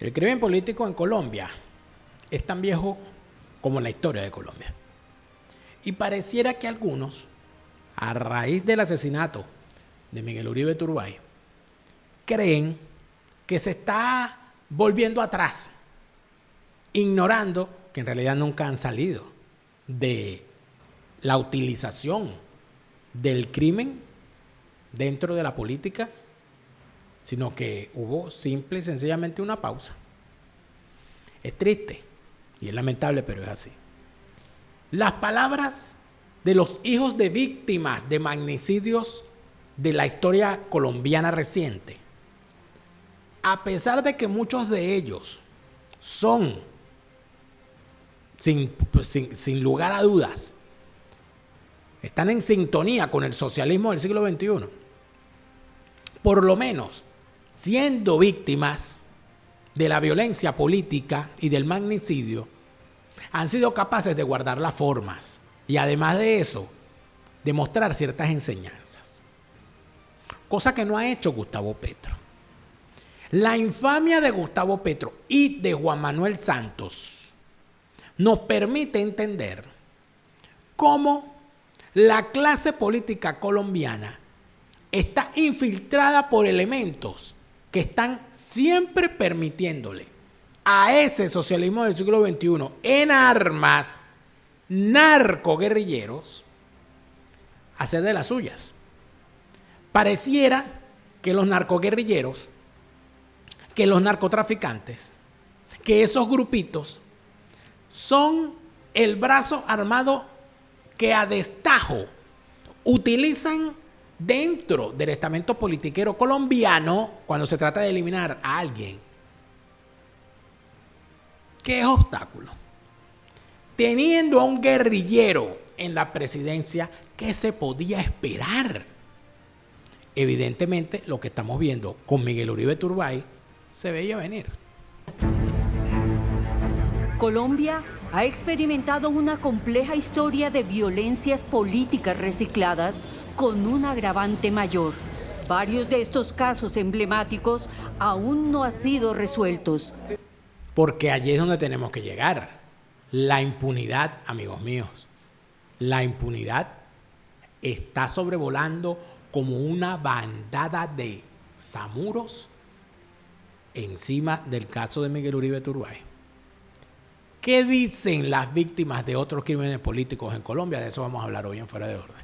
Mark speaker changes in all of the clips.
Speaker 1: El crimen político en Colombia es tan viejo como la historia de Colombia. Y pareciera que algunos, a raíz del asesinato de Miguel Uribe Turbay, creen que se está volviendo atrás, ignorando que en realidad nunca han salido de la utilización del crimen dentro de la política, sino que hubo simple y sencillamente una pausa. Es triste y es lamentable, pero es así. Las palabras de los hijos de víctimas de magnicidios de la historia colombiana reciente, a pesar de que muchos de ellos son, sin lugar a dudas, están en sintonía con el socialismo del siglo XXI, por lo menos siendo víctimas de la violencia política y del magnicidio, han sido capaces de guardar las formas y además de eso, demostrar ciertas enseñanzas. Cosa que no ha hecho Gustavo Petro. La infamia de Gustavo Petro y de Juan Manuel Santos nos permite entender cómo la clase política colombiana está infiltrada por elementos que están siempre permitiéndole a ese socialismo del siglo XXI en armas, narcoguerrilleros, hacer de las suyas. Pareciera que los narcoguerrilleros, que los narcotraficantes, que esos grupitos son el brazo armado que a destajo utilizan dentro del estamento politiquero colombiano cuando se trata de eliminar a alguien. ¿Qué es obstáculo? Teniendo a un guerrillero en la presidencia, ¿qué se podía esperar? Evidentemente, lo que estamos viendo con Miguel Uribe Turbay se veía venir.
Speaker 2: Colombia ha experimentado una compleja historia de violencias políticas recicladas con un agravante mayor. Varios de estos casos emblemáticos aún no han sido resueltos.
Speaker 1: Porque allí es donde tenemos que llegar. La impunidad, amigos míos, la impunidad está sobrevolando como una bandada de zamuros encima del caso de Miguel Uribe Turbay. ¿Qué dicen las víctimas de otros crímenes políticos en Colombia? De eso vamos a hablar hoy en Fuera de Orden.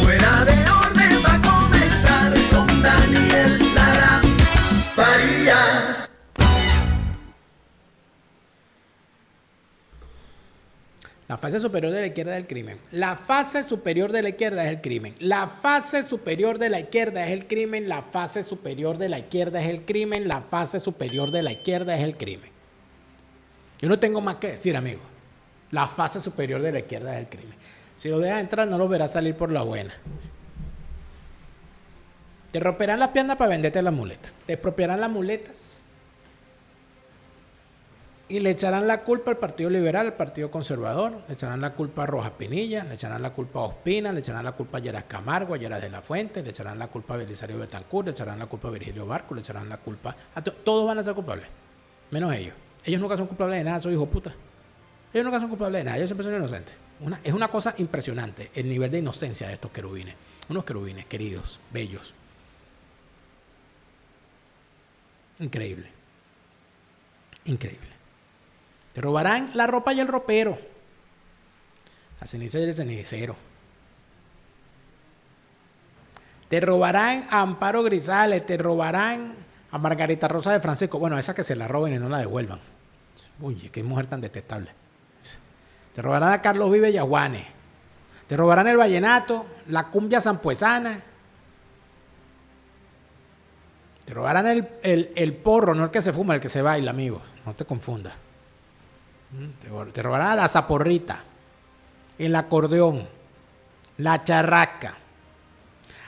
Speaker 3: Fuera de Orden va a comenzar con Daniel Lara Farías.
Speaker 1: La fase superior de la izquierda es el crimen. La fase superior de la izquierda es el crimen. La fase superior de la izquierda es el crimen. La fase superior de la izquierda es el crimen. La fase superior de la izquierda es el crimen. Yo no tengo más que decir, amigo. La fase superior de la izquierda es el crimen. Si lo dejas entrar, no lo verás salir por la buena. Te romperán las piernas para venderte las muletas. Te expropiarán las muletas. Y le echarán la culpa al Partido Liberal, al Partido Conservador, le echarán la culpa a Rojas Pinilla, le echarán la culpa a Ospina, le echarán la culpa a Yeras Camargo, a Yeras de la Fuente, le echarán la culpa a Belisario Betancourt, le echarán la culpa a Virgilio Barco, le echarán la culpa a todos van a ser culpables, menos ellos. Ellos nunca son culpables de nada, son hijos de puta. Ellos nunca son culpables de nada, ellos siempre son inocentes. Es una cosa impresionante el nivel de inocencia de estos querubines. Unos querubines queridos, bellos. Increíble. Increíble. Te robarán la ropa y el ropero, la ceniza y el cenicero. Te robarán a Amparo Grisales, te robarán a Margarita Rosa de Francisco. Bueno, esa que se la roben y no la devuelvan. Uy, qué mujer tan detestable. Te robarán a Carlos Vives y a Juanes. Te robarán el vallenato, la cumbia sampuesana. Te robarán el porro, no el que se fuma, el que se baila, amigos. No te confundas. Te robarán a la zaporrita, el acordeón, la charraca,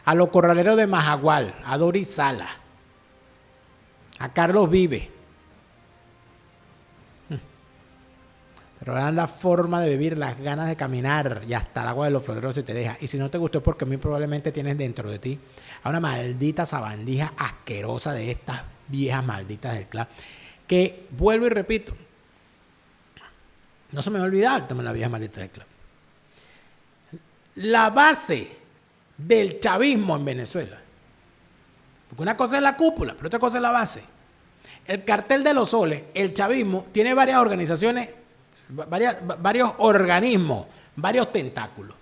Speaker 1: a los corraleros de Majagual, a Doris Sala, a Carlos Vive. Te robarán la forma de vivir, las ganas de caminar y hasta el agua de los floreros se te deja. Y si no te gustó es porque muy probablemente tienes dentro de ti a una maldita sabandija asquerosa de estas viejas malditas del club que, vuelvo y repito, no se me va a olvidar el tema de la vieja maleta del club. La base del chavismo en Venezuela, porque una cosa es la cúpula, pero otra cosa es la base. El cartel de los soles, el chavismo, tiene varias organizaciones, varios organismos, varios tentáculos.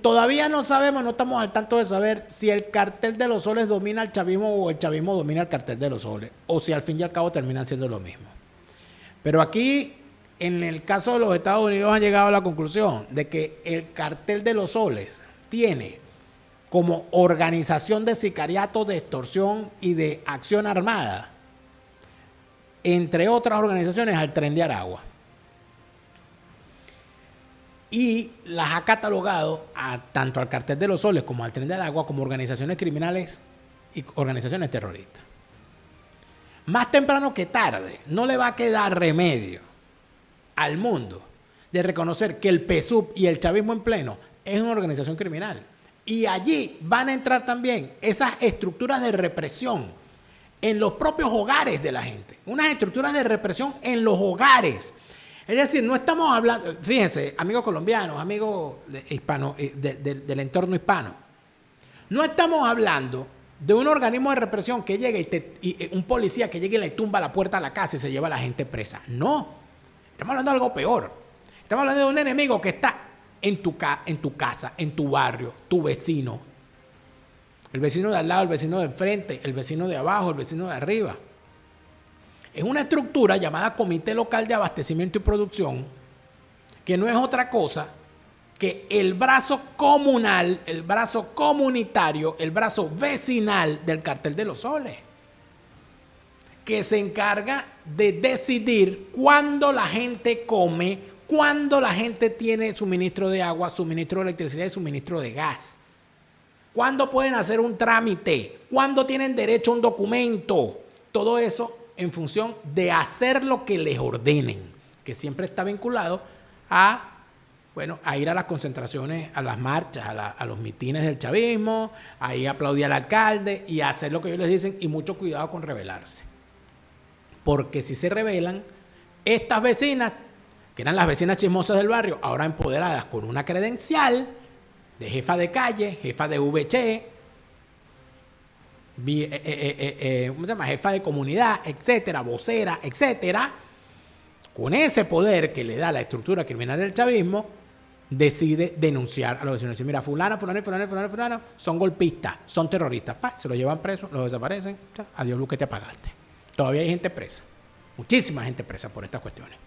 Speaker 1: Todavía no sabemos, no estamos al tanto de saber si el cartel de los soles domina al chavismo o el chavismo domina el cartel de los soles, o si al fin y al cabo terminan siendo lo mismo. Pero aquí, en el caso de los Estados Unidos, han llegado a la conclusión de que el cartel de los soles tiene como organización de sicariato, de extorsión y de acción armada, entre otras organizaciones, al Tren de Aragua. Y las ha catalogado tanto al Cartel de los Soles como al Tren de Aragua como organizaciones criminales y organizaciones terroristas. Más temprano que tarde, no le va a quedar remedio al mundo de reconocer que el PSUV y el chavismo en pleno es una organización criminal. Y allí van a entrar también esas estructuras de represión en los propios hogares de la gente. Unas estructuras de represión en los hogares. Es decir, no estamos hablando, fíjense, amigos colombianos, amigos hispanos, del entorno hispano, no estamos hablando de un organismo de represión que llegue y un policía que llegue y le tumba la puerta a la casa y se lleva a la gente presa. No, estamos hablando de algo peor. Estamos hablando de un enemigo que está en tu casa, en tu barrio, tu vecino. El vecino de al lado, el vecino de enfrente, el vecino de abajo, el vecino de arriba. Es una estructura llamada Comité Local de Abastecimiento y Producción, que no es otra cosa que el brazo comunal, el brazo comunitario, el brazo vecinal del Cartel de los Soles, que se encarga de decidir cuándo la gente come, cuándo la gente tiene suministro de agua, suministro de electricidad y suministro de gas. ¿Cuándo pueden hacer un trámite? ¿Cuándo tienen derecho a un documento? Todo eso en función de hacer lo que les ordenen, que siempre está vinculado a ir a las concentraciones, a las marchas, a los mitines del chavismo, a ir a aplaudir al alcalde y a hacer lo que ellos les dicen, y mucho cuidado con rebelarse. Porque si se rebelan, estas vecinas, que eran las vecinas chismosas del barrio, ahora empoderadas con una credencial de jefa de calle, jefa de VC, ¿cómo se llama? Jefa de comunidad, etcétera, vocera, etcétera, con ese poder que le da la estructura criminal del chavismo, decide denunciar a los vecinos. Dice, mira, fulana son golpistas, son terroristas. Se los llevan presos, los desaparecen. Adiós, luz, que te apagaste. Todavía hay gente presa. Muchísima gente presa por estas cuestiones.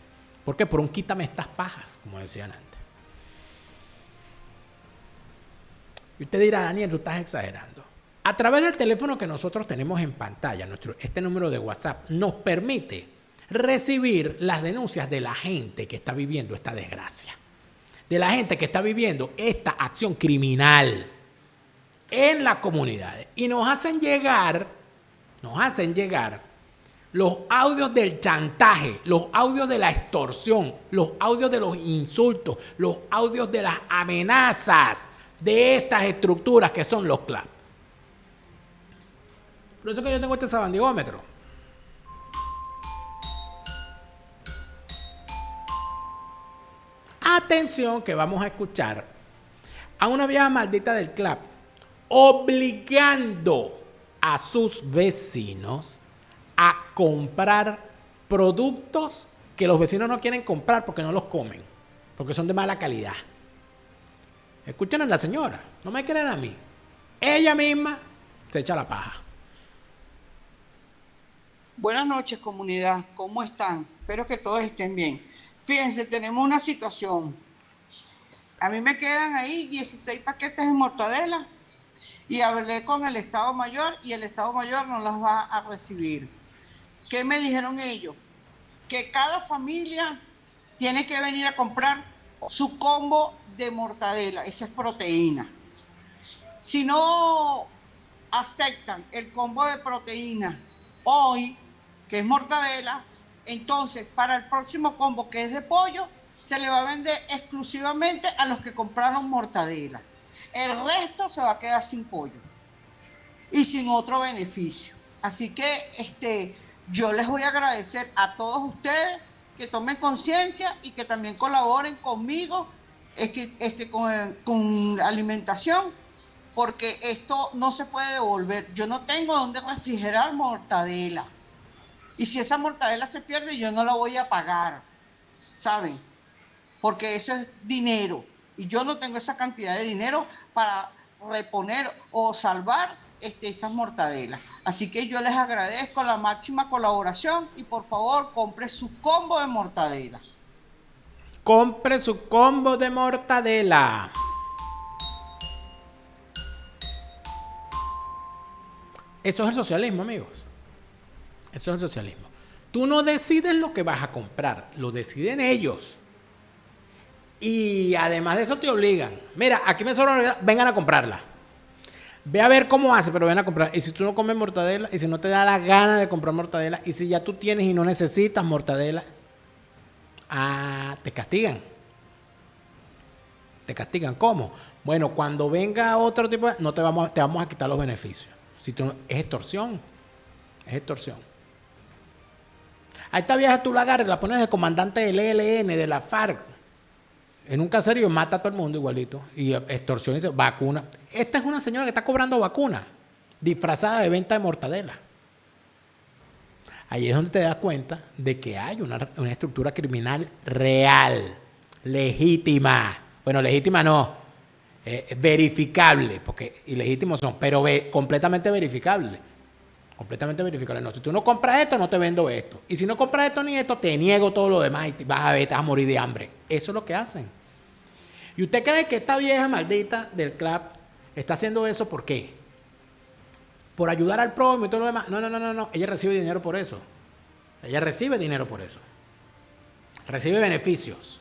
Speaker 1: ¿Por qué? Por un quítame estas pajas, como decían antes. Y usted dirá, Daniel, tú estás exagerando. A través del teléfono que nosotros tenemos en pantalla, este número de WhatsApp nos permite recibir las denuncias de la gente que está viviendo esta desgracia, de la gente que está viviendo esta acción criminal en las comunidades. Y nos hacen llegar los audios del chantaje, los audios de la extorsión, los audios de los insultos, los audios de las amenazas de estas estructuras que son los CLAP. Por eso que yo tengo este sabandigómetro. Atención, que vamos a escuchar a una vieja maldita del CLAP obligando a sus vecinos a comprar productos que los vecinos no quieren comprar porque no los comen, porque son de mala calidad. Escuchen a la señora, no me creen a mí. Ella misma se echa la paja.
Speaker 4: Buenas noches, comunidad. ¿Cómo están? Espero que todos estén bien. Fíjense, tenemos una situación. A mí me quedan ahí 16 paquetes de mortadela y hablé con el Estado Mayor y el Estado Mayor no las va a recibir. ¿Qué me dijeron ellos? Que cada familia tiene que venir a comprar su combo de mortadela. Esa es proteína. Si no aceptan el combo de proteína hoy, que es mortadela, entonces para el próximo combo, que es de pollo, se le va a vender exclusivamente a los que compraron mortadela. El resto se va a quedar sin pollo y sin otro beneficio. Así que Yo les voy a agradecer a todos ustedes que tomen conciencia y que también colaboren conmigo con alimentación, porque esto no se puede devolver. Yo no tengo dónde refrigerar mortadela. Y si esa mortadela se pierde, yo no la voy a pagar, ¿saben? Porque eso es dinero. Y yo no tengo esa cantidad de dinero para reponer o salvar esas mortadelas. Así que yo les agradezco la máxima colaboración y por favor compre su combo de mortadela.
Speaker 1: Compre su combo de mortadela. Eso es el socialismo, amigos. Eso es el socialismo. Tú no decides lo que vas a comprar, lo deciden ellos. Y además de eso te obligan. Mira, aquí me sobra, vengan a comprarla. Ve a ver cómo hace, pero ven a comprar. Y si tú no comes mortadela, y si no te da la gana de comprar mortadela, y si ya tú tienes y no necesitas mortadela, te castigan. ¿Te castigan cómo? Bueno, cuando venga otro tipo de... te vamos a quitar los beneficios. Si tú, es extorsión. Es extorsión. A esta vieja tú la agarras, la pones de comandante del ELN, de la FARC. En un caserío mata a todo el mundo igualito. Y extorsión y dice, vacuna. Esta es una señora que está cobrando vacuna, disfrazada de venta de mortadela. Ahí es donde te das cuenta de que hay una estructura criminal real, legítima. Bueno, legítima no, verificable, porque ilegítimos son, pero completamente verificable. Completamente verificable. No, si tú no compras esto, no te vendo esto. Y si no compras esto ni esto, te niego todo lo demás y vas a morir de hambre. Eso es lo que hacen. ¿Y usted cree que esta vieja maldita del club está haciendo eso por qué? ¿Por ayudar al prójimo y todo lo demás? No. Ella recibe dinero por eso. Ella recibe dinero por eso. Recibe beneficios.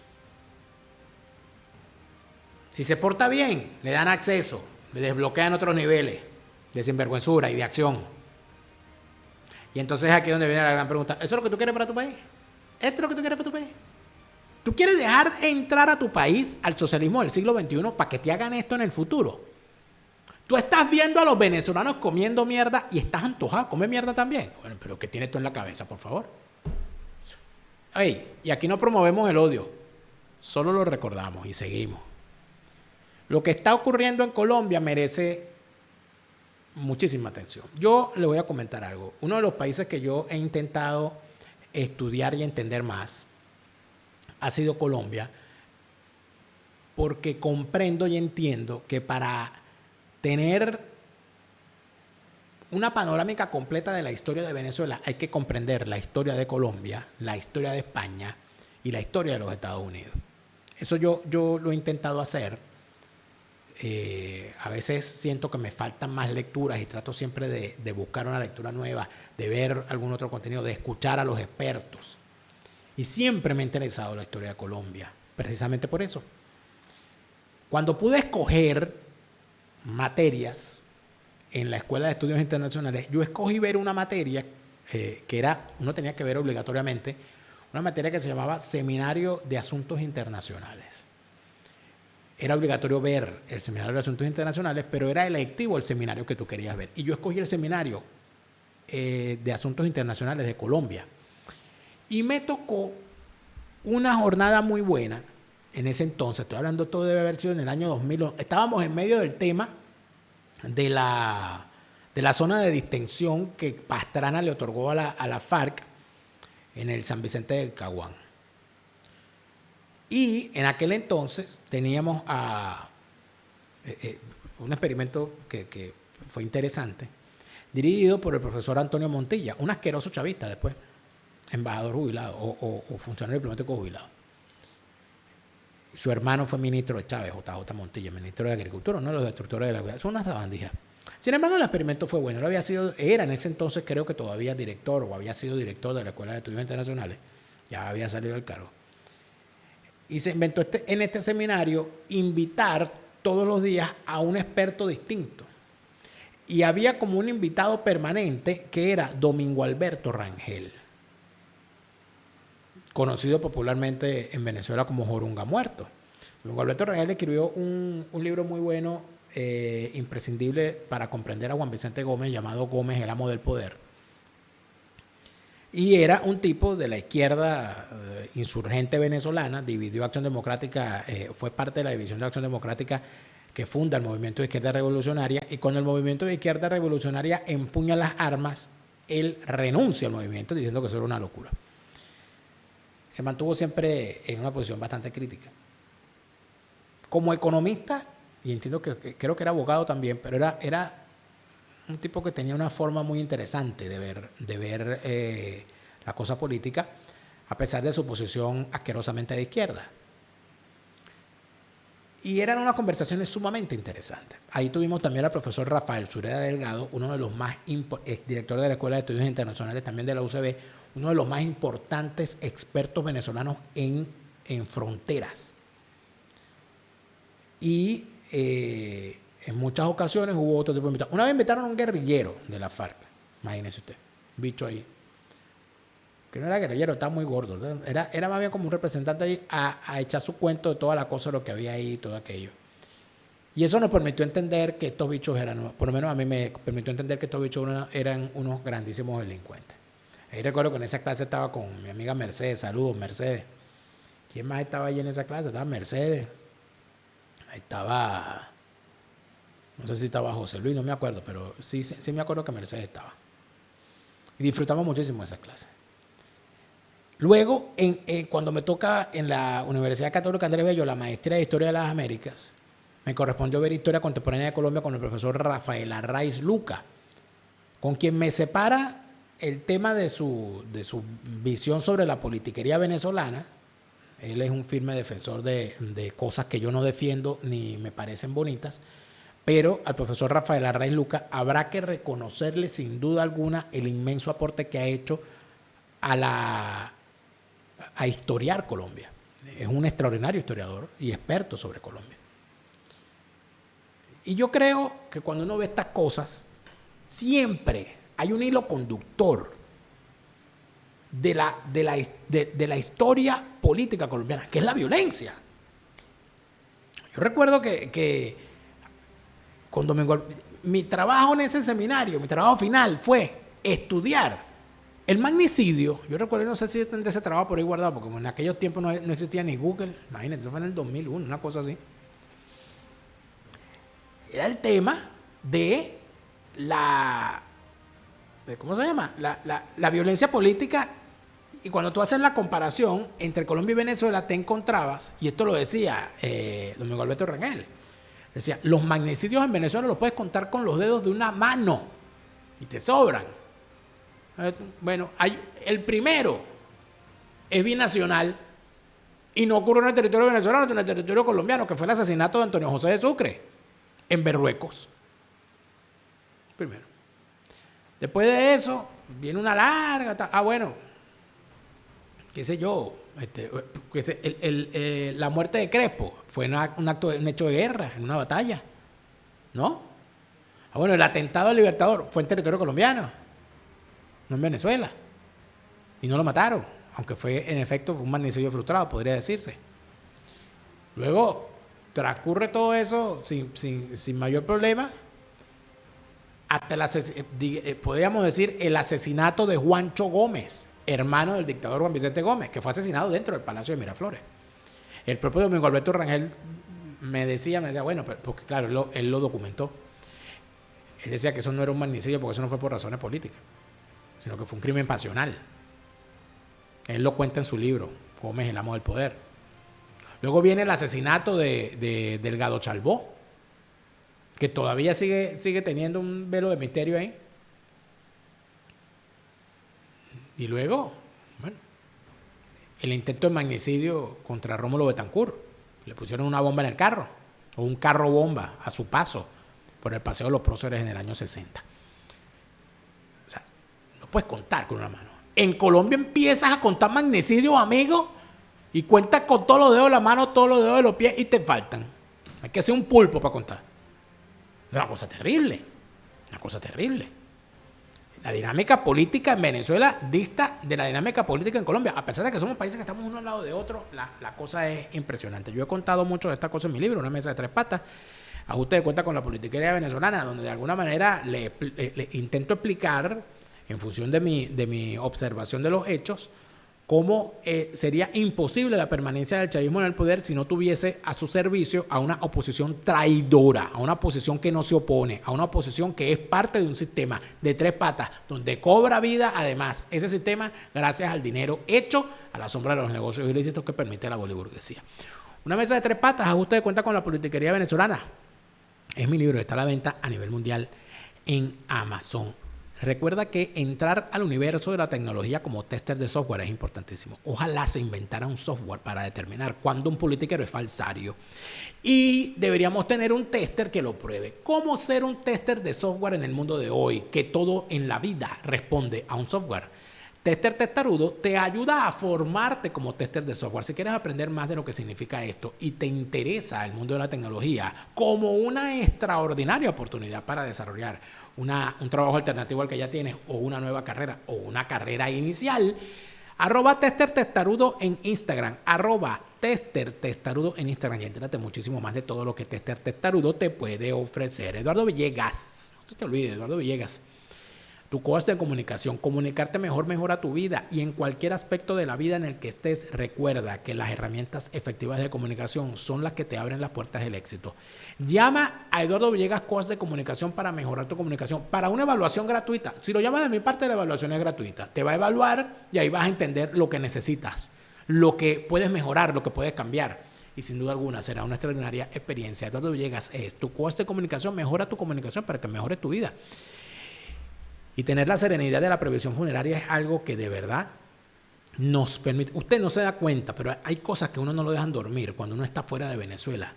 Speaker 1: Si se porta bien, le dan acceso, le desbloquean otros niveles de sinvergüenzura y de acción. Y entonces aquí es donde viene la gran pregunta. ¿Eso es lo que tú quieres para tu país? ¿Esto es lo que tú quieres para tu país? ¿Tú quieres dejar entrar a tu país al socialismo del siglo XXI para que te hagan esto en el futuro? Tú estás viendo a los venezolanos comiendo mierda y estás antojado, come mierda también. Bueno, pero ¿qué tienes tú en la cabeza, por favor? Ey, y aquí no promovemos el odio, solo lo recordamos y seguimos. Lo que está ocurriendo en Colombia merece muchísima atención. Yo le voy a comentar algo. Uno de los países que yo he intentado estudiar y entender más ha sido Colombia, porque comprendo y entiendo que para tener una panorámica completa de la historia de Venezuela hay que comprender la historia de Colombia, la historia de España y la historia de los Estados Unidos. Eso yo lo he intentado hacer. A veces siento que me faltan más lecturas y trato siempre de buscar una lectura nueva, de ver algún otro contenido, de escuchar a los expertos. Y siempre me ha interesado la historia de Colombia, precisamente por eso. Cuando pude escoger materias en la Escuela de Estudios Internacionales, yo escogí ver una materia uno tenía que ver obligatoriamente, una materia que se llamaba Seminario de Asuntos Internacionales. Era obligatorio ver el Seminario de Asuntos Internacionales, pero era electivo el seminario que tú querías ver. Y yo escogí el Seminario de Asuntos Internacionales de Colombia. Y me tocó una jornada muy buena en ese entonces. Estoy hablando, todo debe haber sido en el año 2000. Estábamos en medio del tema de la zona de distensión que Pastrana le otorgó a la FARC en el San Vicente del Caguán. Y en aquel entonces teníamos un experimento que fue interesante, dirigido por el profesor Antonio Montilla, un asqueroso chavista después, embajador jubilado o funcionario diplomático jubilado. Su hermano fue ministro de Chávez, JJ Montilla, ministro de Agricultura, uno de los destructores de la vida. Son unas sabandijas. Sin embargo, el experimento fue bueno. Era en ese entonces, creo que todavía director, o había sido director de la Escuela de Estudios Internacionales, ya había salido del cargo. Y se inventó en este seminario invitar todos los días a un experto distinto. Y había como un invitado permanente que era Domingo Alberto Rangel, conocido popularmente en Venezuela como Jorunga Muerto. Domingo Alberto Rangel escribió un libro muy bueno, imprescindible para comprender a Juan Vicente Gómez, llamado Gómez, el amo del poder. Y era un tipo de la izquierda insurgente venezolana, dividió Acción Democrática, fue parte de la división de Acción Democrática que funda el Movimiento de Izquierda Revolucionaria, y cuando el Movimiento de Izquierda Revolucionaria empuña las armas, él renuncia al movimiento diciendo que eso era una locura. Se mantuvo siempre en una posición bastante crítica. Como economista, y entiendo que creo que era abogado también, pero era un tipo que tenía una forma muy interesante de ver la cosa política, a pesar de su posición asquerosamente de izquierda. Y eran unas conversaciones sumamente interesantes. Ahí tuvimos también al profesor Rafael Sureda Delgado, uno de los más director de la Escuela de Estudios Internacionales, también de la UCB, uno de los más importantes expertos venezolanos en fronteras. Y en muchas ocasiones hubo otro tipo de invitados. Una vez invitaron a un guerrillero de la FARC, imagínese usted, un bicho ahí, que no era guerrillero, estaba muy gordo, era más bien como un representante ahí a echar su cuento de toda la cosa, lo que había ahí, todo aquello. Y eso nos permitió entender que estos bichos eran, por lo menos a mí me permitió entender que estos bichos eran unos grandísimos delincuentes. Ahí recuerdo que en esa clase estaba con mi amiga Mercedes, saludos Mercedes. ¿Quién más estaba ahí en esa clase? Estaba Mercedes, ahí estaba, no sé si estaba José Luis, no me acuerdo, pero sí me acuerdo que Mercedes estaba. Y disfrutamos muchísimo de esa clase. Luego, cuando me toca en la Universidad Católica Andrés Bello la maestría de Historia de las Américas, me correspondió ver Historia Contemporánea de Colombia con el profesor Rafael Arraiz Luca, con quien me separa el tema de su visión sobre la politiquería venezolana. Él es un firme defensor de cosas que yo no defiendo ni me parecen bonitas, pero al profesor Rafael Arraiz Luca habrá que reconocerle sin duda alguna el inmenso aporte que ha hecho a historiar Colombia. Es un extraordinario historiador y experto sobre Colombia. Y yo creo que cuando uno ve estas cosas, siempre hay un hilo conductor de la historia política colombiana, que es la violencia. Yo recuerdo que cuando mi trabajo en ese seminario, mi trabajo final fue estudiar el magnicidio. Yo recuerdo, no sé si tendré ese trabajo por ahí guardado, porque en aquellos tiempos no existía ni Google, imagínate, eso fue en el 2001, una cosa así. Era el tema de ¿cómo se llama? La violencia política. Y cuando tú haces la comparación entre Colombia y Venezuela, te encontrabas, y esto lo decía Domingo Alberto Rangel, decía, los magnicidios en Venezuela los puedes contar con los dedos de una mano, y te sobran. Bueno, el primero es binacional y no ocurre en el territorio venezolano, sino en el territorio colombiano, que fue el asesinato de Antonio José de Sucre en Berruecos. Primero. Después de eso, viene una larga... bueno, qué sé yo, la muerte de Crespo fue un hecho de guerra, en una batalla, ¿no? Bueno, el atentado al Libertador fue en territorio colombiano, no en Venezuela, y no lo mataron, aunque fue en efecto un magnicidio frustrado, podría decirse. Luego transcurre todo eso sin mayor problema hasta podríamos decir el asesinato de Juancho Gómez, hermano del dictador Juan Vicente Gómez, que fue asesinado dentro del Palacio de Miraflores. El propio Domingo Alberto Rangel me decía, bueno, porque claro, él lo documentó. Él decía que eso no era un magnicidio porque eso no fue por razones políticas, sino que fue un crimen pasional. Él lo cuenta en su libro, Gómez, el amo del poder. Luego viene el asesinato de Delgado Chalbó, que todavía sigue teniendo un velo de misterio ahí. Y luego, bueno, el intento de magnicidio contra Rómulo Betancourt. Le pusieron una bomba en el carro, o un carro bomba a su paso por el Paseo de los Próceres en el año 60. O sea, no puedes contar con una mano. En Colombia empiezas a contar magnicidios, amigo, y cuentas con todos los dedos de la mano, todos los dedos de los pies, y te faltan. Hay que hacer un pulpo para contar. Es una cosa terrible. Una cosa terrible. La dinámica política en Venezuela dista de la dinámica política en Colombia. A pesar de que somos países que estamos uno al lado de otro, la cosa es impresionante. Yo he contado mucho de esta cosa en mi libro, Una mesa de tres patas. Ajuste de cuenta con la politiquería venezolana, donde de alguna manera le intento explicar en función de mi observación de los hechos, cómo sería imposible la permanencia del chavismo en el poder si no tuviese a su servicio a una oposición traidora, a una oposición que no se opone, a una oposición que es parte de un sistema de 3 patas, donde cobra vida además ese sistema gracias al dinero hecho a la sombra de los negocios ilícitos que permite la boliburguesía. Una mesa de 3 patas, ajuste de cuenta con la politiquería venezolana. Es mi libro, está a la venta a nivel mundial en Amazon. Recuerda que entrar al universo de la tecnología como tester de software es importantísimo. Ojalá se inventara un software para determinar cuándo un politiquero es falsario. Y deberíamos tener un tester que lo pruebe. ¿Cómo ser un tester de software en el mundo de hoy? Que todo en la vida responde a un software. Tester Testarudo te ayuda a formarte como tester de software. Si quieres aprender más de lo que significa esto y te interesa el mundo de la tecnología como una extraordinaria oportunidad para desarrollar un trabajo alternativo al que ya tienes, o una nueva carrera, o una carrera inicial, @Tester Testarudo en Instagram, @Tester Testarudo en Instagram, y entérate muchísimo más de todo lo que Tester Testarudo te puede ofrecer. Eduardo Villegas, no se te olvide, Eduardo Villegas. Tu coach de comunicación, comunicarte mejor mejora tu vida, y en cualquier aspecto de la vida en el que estés, recuerda que las herramientas efectivas de comunicación son las que te abren las puertas del éxito. Llama a Eduardo Villegas, coach de comunicación, para mejorar tu comunicación, para una evaluación gratuita. Si lo llamas de mi parte, la evaluación es gratuita. Te va a evaluar y ahí vas a entender lo que necesitas, lo que puedes mejorar, lo que puedes cambiar. Y sin duda alguna será una extraordinaria experiencia. Eduardo Villegas es tu coach de comunicación. Mejora tu comunicación para que mejore tu vida. Y tener la serenidad de la previsión funeraria es algo que de verdad nos permite. Usted no se da cuenta, pero hay cosas que uno no lo dejan dormir cuando uno está fuera de Venezuela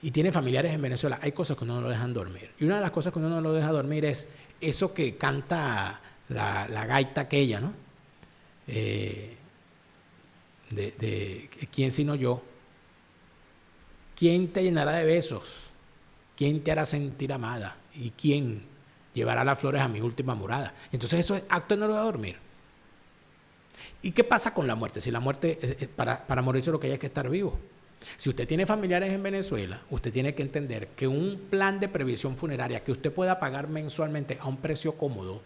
Speaker 1: y tiene familiares en Venezuela. Hay cosas que uno no lo dejan dormir. Y una de las cosas que uno no lo deja dormir es eso que canta la gaita aquella, ¿no? De ¿quién sino yo? ¿Quién te llenará de besos? ¿Quién te hará sentir amada? ¿Y quién llevará las flores a mi última morada? Entonces eso es acto de no dormir. ¿Y qué pasa con la muerte? Si la muerte, para morirse lo que hay es que estar vivo. Si usted tiene familiares en Venezuela, usted tiene que entender que un plan de previsión funeraria que usted pueda pagar mensualmente a un precio cómodo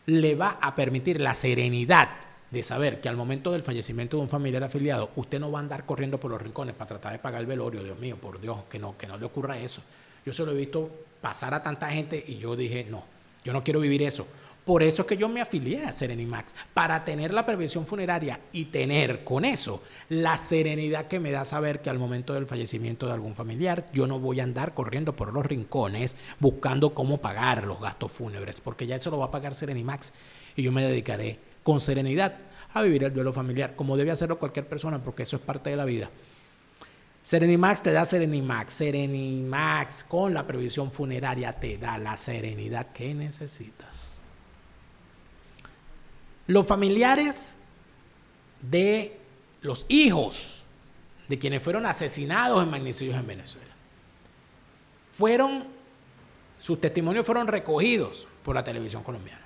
Speaker 1: le va a permitir la serenidad de saber que al momento del fallecimiento de un familiar afiliado, usted no va a andar corriendo por los rincones para tratar de pagar el velorio. Dios mío, por Dios, que no le ocurra eso. Yo se lo he visto pasar a tanta gente y yo dije, no, yo no quiero vivir eso. Por eso es que yo me afilié a Serenimax, para tener la previsión funeraria y tener con eso la serenidad que me da saber que al momento del fallecimiento de algún familiar yo no voy a andar corriendo por los rincones buscando cómo pagar los gastos fúnebres, porque ya eso lo va a pagar Serenimax y yo me dedicaré con serenidad a vivir el duelo familiar, como debe hacerlo cualquier persona, porque eso es parte de la vida. Serenimax te da Serenimax. Serenimax con la previsión funeraria te da la serenidad que necesitas. Los familiares de los hijos de quienes fueron asesinados en magnicidios en Venezuela, sus testimonios fueron recogidos por la televisión colombiana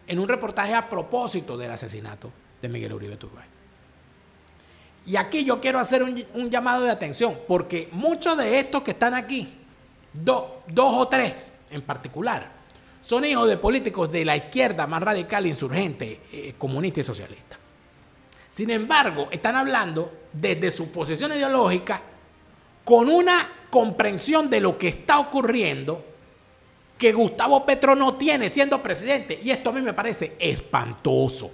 Speaker 1: en un reportaje a propósito del asesinato de Miguel Uribe Turbay. Y aquí yo quiero hacer un llamado de atención, porque muchos de estos que están aquí, dos o tres en particular, son hijos de políticos de la izquierda más radical, insurgente, comunista y socialista. Sin embargo, están hablando desde su posición ideológica con una comprensión de lo que está ocurriendo que Gustavo Petro no tiene siendo presidente. Y esto a mí me parece espantoso.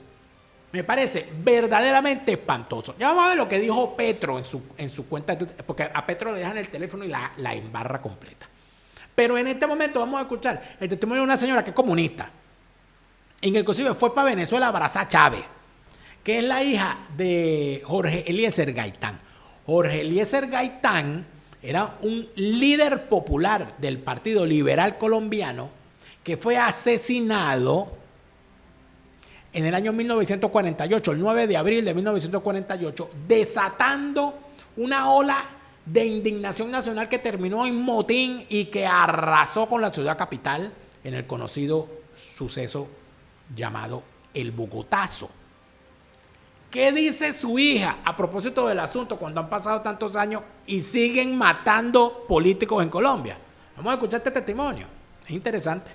Speaker 1: Me parece verdaderamente espantoso. Ya vamos a ver lo que dijo Petro en su cuenta de Twitter, porque a Petro le dejan el teléfono y la embarra completa. Pero en este momento vamos a escuchar el testimonio de una señora que es comunista, y que inclusive fue para Venezuela a abrazar a Chávez, que es la hija de Jorge Eliezer Gaitán. Jorge Eliezer Gaitán era un líder popular del Partido Liberal Colombiano que fue asesinado en el año 1948, el 9 de abril de 1948, desatando una ola de indignación nacional que terminó en motín y que arrasó con la ciudad capital en el conocido suceso llamado el Bogotazo. ¿Qué dice su hija a propósito del asunto cuando han pasado tantos años y siguen matando políticos en Colombia? Vamos a escuchar este testimonio. Es interesante.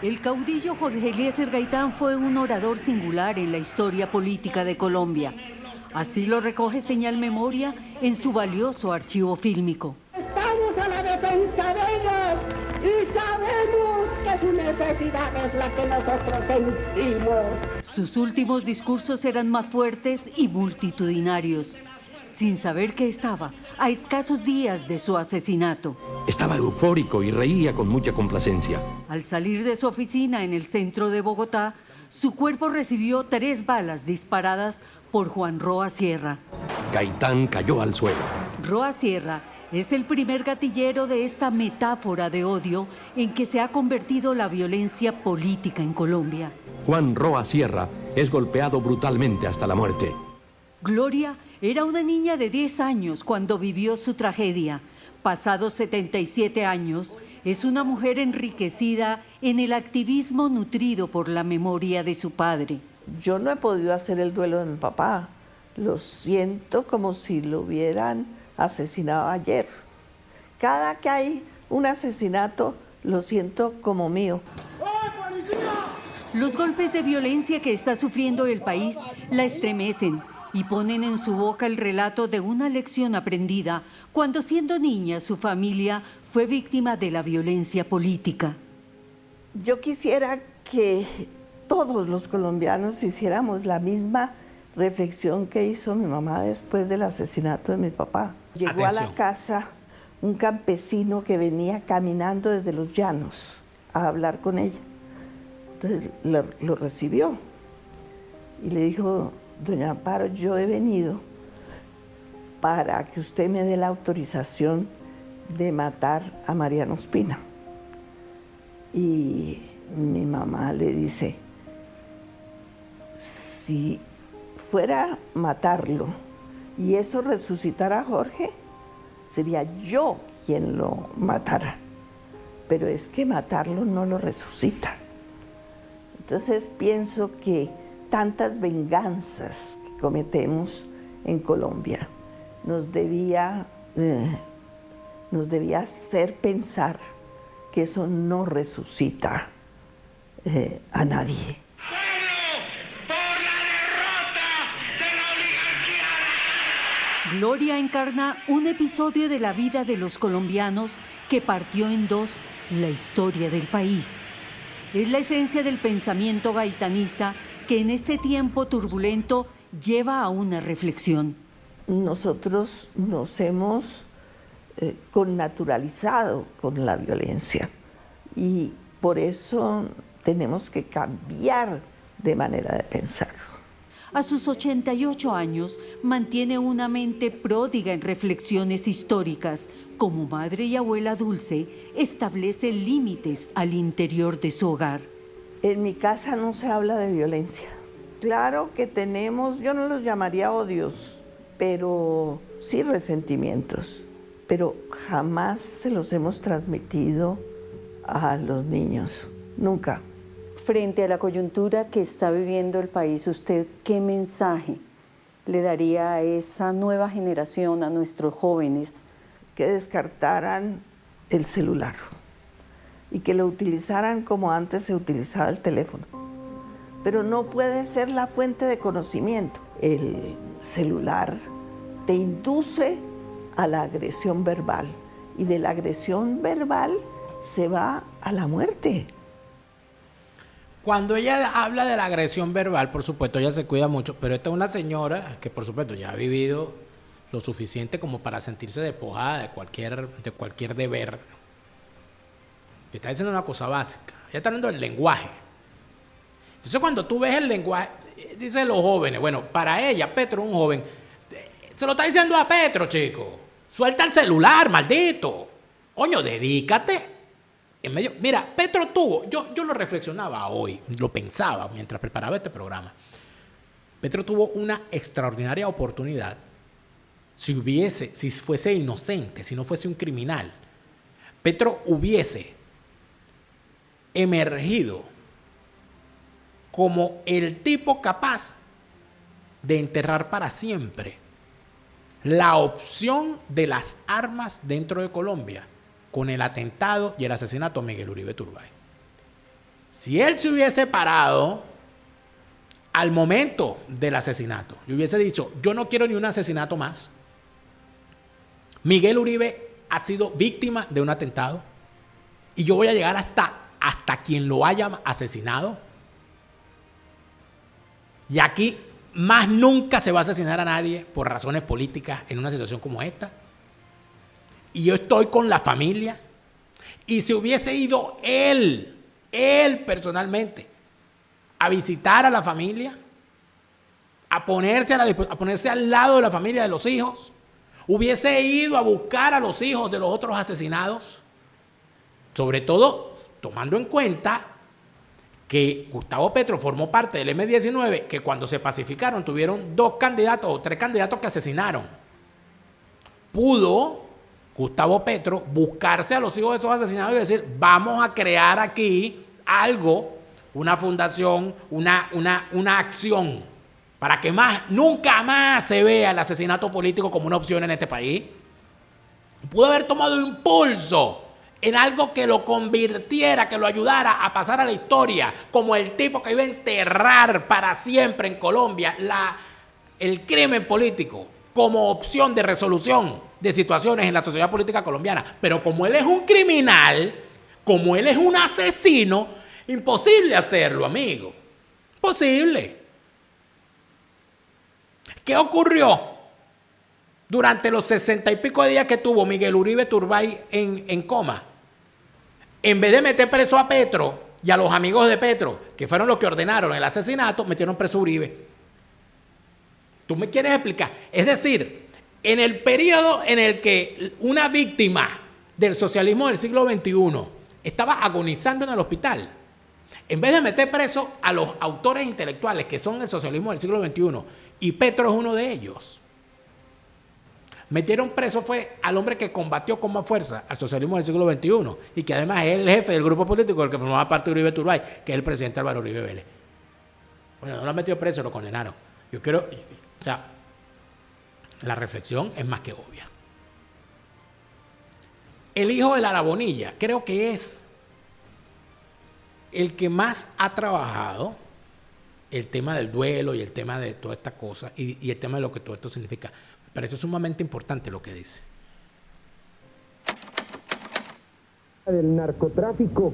Speaker 2: El caudillo Jorge Eliezer Gaitán fue un orador singular en la historia política de Colombia. Así lo recoge Señal Memoria en su valioso archivo fílmico.
Speaker 5: Estamos a la defensa de ellos y sabemos que su necesidad es la que nosotros sentimos.
Speaker 2: Sus últimos discursos eran más fuertes y multitudinarios, sin saber que estaba a escasos días de su asesinato.
Speaker 6: Estaba eufórico y reía con mucha complacencia.
Speaker 2: Al salir de su oficina en el centro de Bogotá, su cuerpo recibió 3 balas disparadas por Juan Roa Sierra.
Speaker 6: Gaitán cayó al suelo.
Speaker 2: Roa Sierra es el primer gatillero de esta metáfora de odio en que se ha convertido la violencia política en Colombia.
Speaker 6: Juan Roa Sierra es golpeado brutalmente hasta la muerte.
Speaker 2: Gloria era una niña de 10 años cuando vivió su tragedia. Pasados 77 años, es una mujer enriquecida en el activismo nutrido por la memoria de su padre.
Speaker 7: Yo no he podido hacer el duelo de mi papá. Lo siento como si lo hubieran asesinado ayer. Cada que hay un asesinato, lo siento como mío.
Speaker 2: Los golpes de violencia que está sufriendo el país la estremecen y ponen en su boca el relato de una lección aprendida cuando siendo niña su familia fue víctima de la violencia política.
Speaker 7: Yo quisiera que todos los colombianos hiciéramos la misma reflexión que hizo mi mamá después del asesinato de mi papá. Llegó a la casa un campesino que venía caminando desde los llanos a hablar con ella. Entonces lo recibió y le dijo: doña Amparo, yo he venido para que usted me dé la autorización de matar a Mariano Ospina. Y mi mamá le dice: si fuera matarlo y eso resucitara a Jorge, sería yo quien lo matara. Pero es que matarlo no lo resucita. Entonces pienso que tantas venganzas que cometemos en Colombia nos debía hacer pensar que eso no resucita a nadie.
Speaker 2: Gloria encarna un episodio de la vida de los colombianos que partió en 2 la historia del país. Es la esencia del pensamiento gaitanista que en este tiempo turbulento lleva a una reflexión.
Speaker 7: Nosotros nos hemos connaturalizado con la violencia y por eso tenemos que cambiar de manera de pensar.
Speaker 2: A sus 88 años mantiene una mente pródiga en reflexiones históricas. Como madre y abuela dulce, establece límites al interior de su hogar.
Speaker 7: En mi casa no se habla de violencia. Claro que tenemos, yo no los llamaría odios, pero sí resentimientos. Pero jamás se los hemos transmitido a los niños, nunca.
Speaker 8: Frente a la coyuntura que está viviendo el país, ¿usted qué mensaje le daría a esa nueva generación, a nuestros jóvenes?
Speaker 7: Que descartaran el celular y que lo utilizaran como antes se utilizaba el teléfono. Pero no puede ser la fuente de conocimiento. El celular te induce a la agresión verbal y de la agresión verbal se va a la muerte.
Speaker 1: Cuando ella habla de la agresión verbal, por supuesto, ella se cuida mucho, pero esta es una señora que, por supuesto, ya ha vivido lo suficiente como para sentirse despojada de cualquier deber. Te está diciendo una cosa básica. Ella está hablando del lenguaje. Entonces, cuando tú ves el lenguaje, dicen los jóvenes, bueno, para ella, Petro es un joven, se lo está diciendo a Petro, chico. Suelta el celular, maldito. Coño, dedícate. Mira, Petro tuvo, yo lo reflexionaba hoy, lo pensaba mientras preparaba este programa. Petro tuvo una extraordinaria oportunidad si fuese inocente, si no fuese un criminal. Petro hubiese emergido como el tipo capaz de enterrar para siempre la opción de las armas dentro de Colombia con el atentado y el asesinato a Miguel Uribe Turbay. Si él se hubiese parado al momento del asesinato y hubiese dicho, yo no quiero ni un asesinato más, Miguel Uribe ha sido víctima de un atentado y yo voy a llegar hasta quien lo haya asesinado, y aquí más nunca se va a asesinar a nadie por razones políticas en una situación como esta, y yo estoy con la familia. Y si hubiese ido él personalmente a visitar a la familia, a ponerse al lado de la familia de los hijos, hubiese ido a buscar a los hijos de los otros asesinados, sobre todo tomando en cuenta que Gustavo Petro formó parte del M-19, que cuando se pacificaron tuvieron 2 candidatos o 3 candidatos que asesinaron. Pudo Gustavo Petro buscarse a los hijos de esos asesinados y decir, vamos a crear aquí algo, una fundación, una acción, para que nunca más se vea el asesinato político como una opción en este país. Pudo haber tomado impulso en algo que lo convirtiera, que lo ayudara a pasar a la historia como el tipo que iba a enterrar para siempre en Colombia el crimen político como opción de resolución de situaciones en la sociedad política colombiana. Pero como él es un criminal, como él es un asesino, imposible hacerlo, amigo. Imposible. ¿Qué ocurrió durante los 60 y pico de días que tuvo Miguel Uribe Turbay en coma? En vez de meter preso a Petro y a los amigos de Petro, que fueron los que ordenaron el asesinato, metieron preso a Uribe. ¿Tú me quieres explicar? Es decir, en el periodo en el que una víctima del socialismo del siglo XXI estaba agonizando en el hospital, en vez de meter preso a los autores intelectuales que son el socialismo del siglo XXI, y Petro es uno de ellos, metieron preso fue al hombre que combatió con más fuerza al socialismo del siglo XXI y que además es el jefe del grupo político del que formaba parte de Uribe Turbay, que es el presidente Álvaro Uribe Vélez. Bueno, no lo han metido preso, lo condenaron. La reflexión es más que obvia. El hijo de Lara Bonilla creo que es el que más ha trabajado el tema del duelo y el tema de toda esta cosa y el tema de lo que todo esto significa. Me parece sumamente importante lo que dice.
Speaker 9: Del narcotráfico,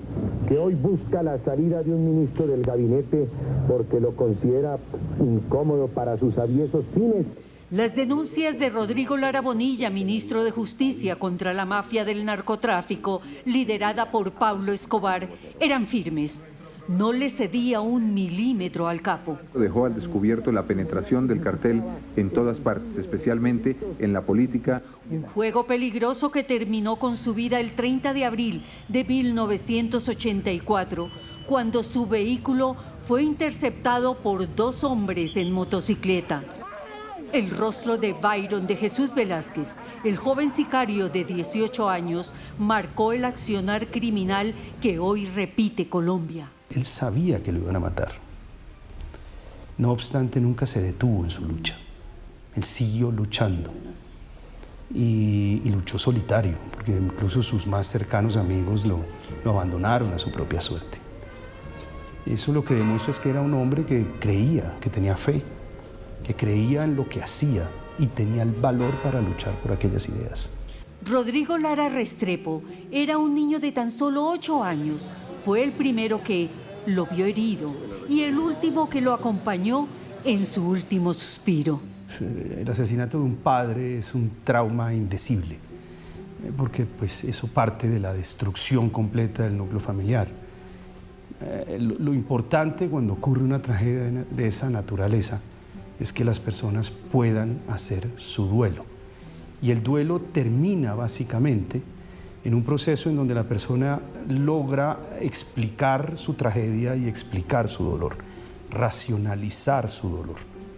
Speaker 9: que hoy busca la salida de un ministro del gabinete porque lo considera incómodo para sus aviesos fines.
Speaker 2: Las denuncias de Rodrigo Lara Bonilla, ministro de Justicia, contra la mafia del narcotráfico, liderada por Pablo Escobar, eran firmes. No le cedía un milímetro al capo.
Speaker 10: Dejó al descubierto la penetración del cartel en todas partes, especialmente en la política.
Speaker 2: Un juego peligroso que terminó con su vida el 30 de abril de 1984, cuando su vehículo fue interceptado por 2 hombres en motocicleta. El rostro de Byron de Jesús Velázquez, el joven sicario de 18 años, marcó el accionar criminal que hoy repite Colombia.
Speaker 11: Él sabía que lo iban a matar. No obstante, nunca se detuvo en su lucha. Él siguió luchando y luchó solitario, porque incluso sus más cercanos amigos lo abandonaron a su propia suerte. Eso lo que demuestra es que era un hombre que creía, que tenía fe, que creía en lo que hacía y tenía el valor para luchar por aquellas ideas.
Speaker 2: Rodrigo Lara Restrepo era un niño de tan solo 8 años. Fue el primero que lo vio herido y el último que lo acompañó en su último suspiro.
Speaker 11: El asesinato de un padre es un trauma indecible, porque pues, eso parte de la destrucción completa del núcleo familiar. Lo importante cuando ocurre una tragedia de esa naturaleza es que las personas puedan hacer su duelo. Y el duelo termina básicamente en un proceso en donde la persona logra explicar su tragedia y explicar su dolor, racionalizar su dolor.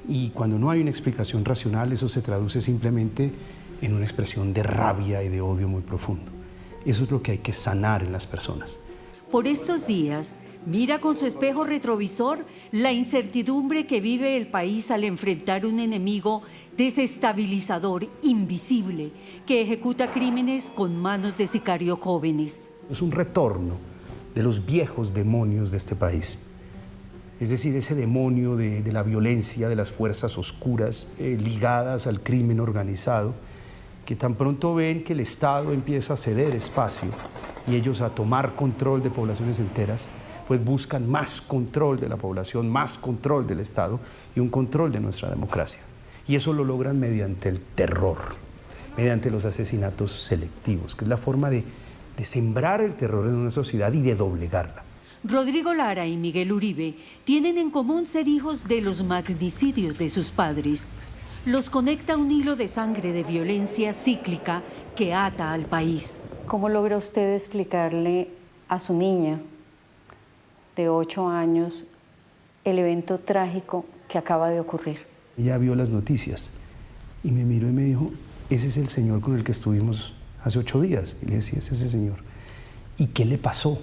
Speaker 11: Y cuando no hay una explicación racional, eso se traduce simplemente en una expresión de rabia y de odio muy profundo. Eso es lo que hay que sanar en las personas.
Speaker 2: Por estos días, mira con su espejo retrovisor la incertidumbre que vive el país al enfrentar un enemigo desestabilizador, invisible, que ejecuta crímenes con manos de sicarios jóvenes.
Speaker 11: Es un retorno de los viejos demonios de este país. Es decir, ese demonio de la violencia, de las fuerzas oscuras ligadas al crimen organizado, que tan pronto ven que el Estado empieza a ceder espacio y ellos a tomar control de poblaciones enteras, pues buscan más control de la población, más control del Estado y un control de nuestra democracia. Y eso lo logran mediante el terror, mediante los asesinatos selectivos, que es la forma de sembrar el terror en una sociedad y de doblegarla.
Speaker 2: Rodrigo Lara y Miguel Uribe tienen en común ser hijos de los magnicidios de sus padres. Los conecta un hilo de sangre de violencia cíclica que ata al país.
Speaker 8: ¿Cómo logra usted explicarle a su niña de 8 años el evento trágico que acaba de ocurrir?
Speaker 11: Ella vio las noticias y me miró y me dijo, ese es el señor con el que estuvimos hace 8 días. Y le decía, es ese señor. ¿Y qué le pasó?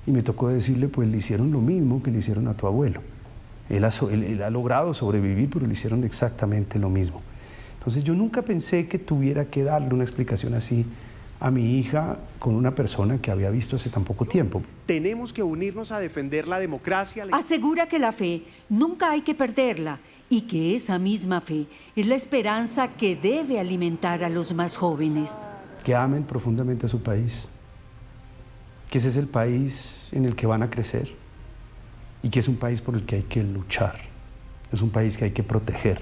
Speaker 11: Y me tocó decirle, pues le hicieron lo mismo que le hicieron a tu abuelo. Él ha logrado sobrevivir, pero le hicieron exactamente lo mismo. Entonces yo nunca pensé que tuviera que darle una explicación así a mi hija con una persona que había visto hace tan poco tiempo.
Speaker 12: Tenemos que unirnos a defender la democracia.
Speaker 2: Asegura que la fe nunca hay que perderla y que esa misma fe es la esperanza que debe alimentar a los más jóvenes.
Speaker 11: Que amen profundamente a su país, que ese es el país en el que van a crecer y que es un país por el que hay que luchar, es un país que hay que proteger,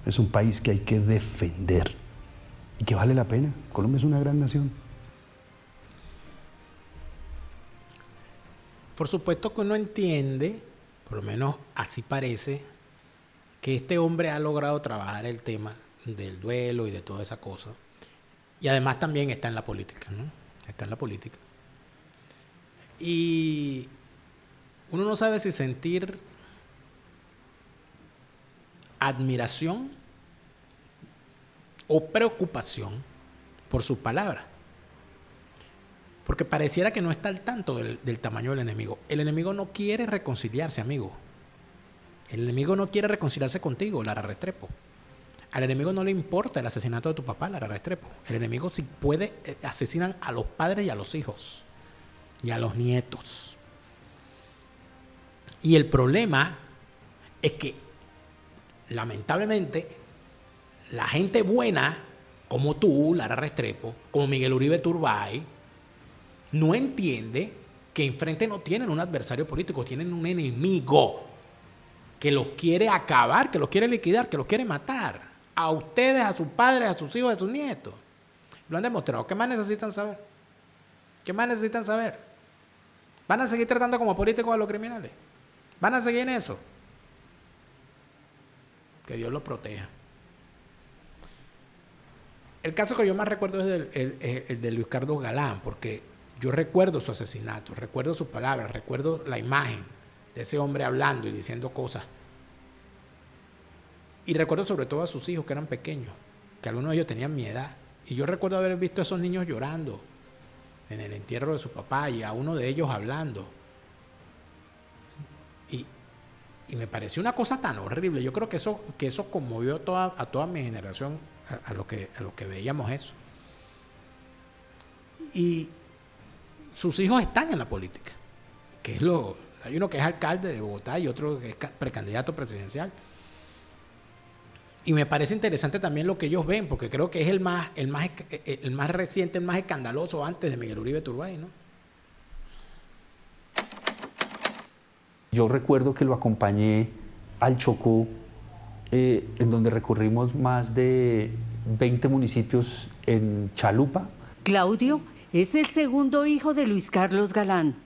Speaker 11: es un país que hay que defender y que vale la pena. Colombia es una gran nación.
Speaker 1: Por supuesto que uno entiende, por lo menos así parece, que este hombre ha logrado trabajar el tema del duelo y de toda esa cosa. Y además también está en la política, ¿no? Está en la política. Y uno no sabe si sentir admiración o preocupación por sus palabras. Porque pareciera que no está al tanto del tamaño del enemigo. El enemigo no quiere reconciliarse, amigo. El enemigo no quiere reconciliarse contigo, Lara Restrepo. Al enemigo no le importa el asesinato de tu papá, Lara Restrepo. El enemigo, si puede, asesinan a los padres y a los hijos. Y a los nietos. Y el problema es que, lamentablemente, la gente buena, como tú, Lara Restrepo, como Miguel Uribe Turbay, no entiende que enfrente no tienen un adversario político, tienen un enemigo que los quiere acabar, que los quiere liquidar, que los quiere matar. A ustedes, a sus padres, a sus hijos, a sus nietos. Lo han demostrado. ¿Qué más necesitan saber? ¿Qué más necesitan saber? ¿Van a seguir tratando como políticos a los criminales? ¿Van a seguir en eso? Que Dios los proteja. El caso que yo más recuerdo es el de Luis Carlos Galán, porque yo recuerdo su asesinato, recuerdo sus palabras, recuerdo la imagen de ese hombre hablando y diciendo cosas. Y recuerdo sobre todo a sus hijos que eran pequeños, que algunos de ellos tenían mi edad. Y yo recuerdo haber visto a esos niños llorando en el entierro de su papá y a uno de ellos hablando. Y me pareció una cosa tan horrible. Yo creo que eso conmovió a toda mi generación, a lo que veíamos eso. Y sus hijos están en la política. Hay uno que es alcalde de Bogotá y otro que es precandidato presidencial. Y me parece interesante también lo que ellos ven, porque creo que es el más reciente, el más escandaloso antes de Miguel Uribe Turbay, ¿no?
Speaker 13: Yo recuerdo que lo acompañé al Chocó, en donde recorrimos más de 20 municipios en Chalupa.
Speaker 2: Claudio es el segundo hijo de Luis Carlos Galán.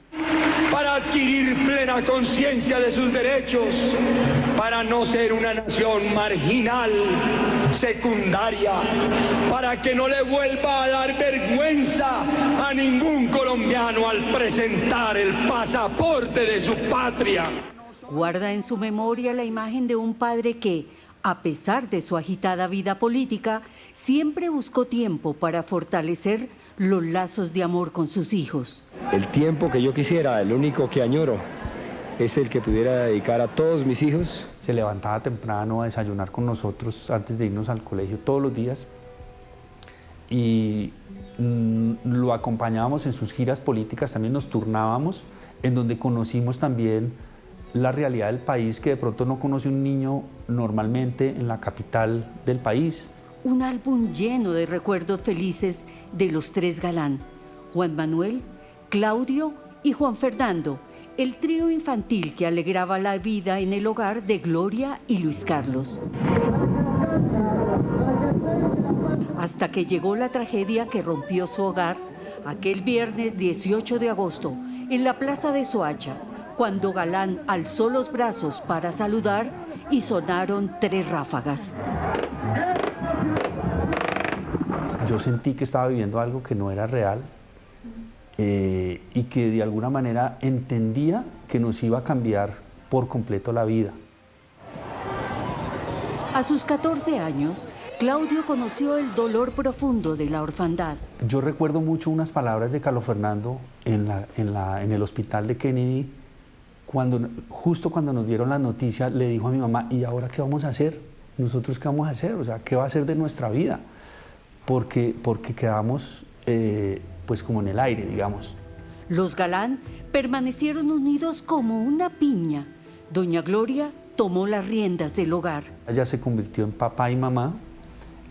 Speaker 14: Para adquirir plena conciencia de sus derechos, para no ser una nación marginal, secundaria, para que no le vuelva a dar vergüenza a ningún colombiano al presentar el pasaporte de su patria.
Speaker 2: Guarda en su memoria la imagen de un padre que, a pesar de su agitada vida política, siempre buscó tiempo para fortalecer los lazos de amor con sus hijos.
Speaker 15: El tiempo que yo quisiera, el único que añoro, es el que pudiera dedicar a todos mis hijos.
Speaker 13: Se levantaba temprano a desayunar con nosotros antes de irnos al colegio todos los días. y lo acompañábamos en sus giras políticas, también nos turnábamos, en donde conocimos también la realidad del país que de pronto no conoce un niño normalmente en la capital del país.
Speaker 2: Un álbum lleno de recuerdos felices de los tres Galán: Juan Manuel, Claudio y Juan Fernando, el trío infantil que alegraba la vida en el hogar de Gloria y Luis Carlos. Hasta que llegó la tragedia que rompió su hogar aquel viernes 18 de agosto en la plaza de Soacha, cuando Galán alzó los brazos para saludar y sonaron 3 ráfagas.
Speaker 13: Yo sentí que estaba viviendo algo que no era real y que de alguna manera entendía que nos iba a cambiar por completo la vida.
Speaker 2: A sus 14 años, Claudio conoció el dolor profundo de la orfandad.
Speaker 13: Yo recuerdo mucho unas palabras de Carlos Fernando en el hospital de Kennedy, justo cuando nos dieron la noticia, le dijo a mi mamá: ¿y ahora qué vamos a hacer? ¿Nosotros qué vamos a hacer? O sea, ¿qué va a ser de nuestra vida? Porque quedamos pues como en el aire, digamos.
Speaker 2: Los Galán permanecieron unidos como una piña. Doña Gloria tomó las riendas del hogar.
Speaker 13: Ella se convirtió en papá y mamá,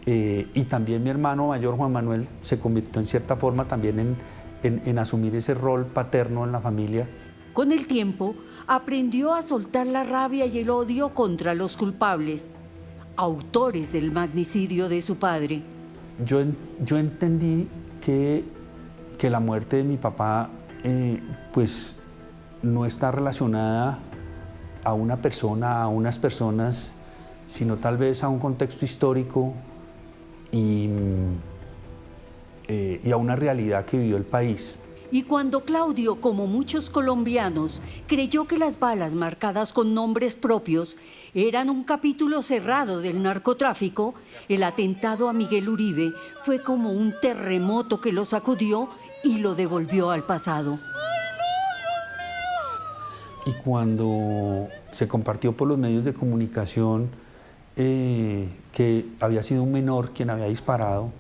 Speaker 13: y también mi hermano mayor, Juan Manuel, se convirtió en cierta forma también en asumir ese rol paterno en la familia.
Speaker 2: Con el tiempo, aprendió a soltar la rabia y el odio contra los culpables, autores del magnicidio de su padre.
Speaker 13: Yo entendí que la muerte de mi papá pues no está relacionada a una persona, a unas personas, sino tal vez a un contexto histórico y a una realidad que vivió el país.
Speaker 2: Y cuando Claudio, como muchos colombianos, creyó que las balas marcadas con nombres propios eran un capítulo cerrado del narcotráfico, el atentado a Miguel Uribe fue como un terremoto que lo sacudió y lo devolvió al pasado.
Speaker 13: Y cuando se compartió por los medios de comunicación que había sido un menor quien había disparado,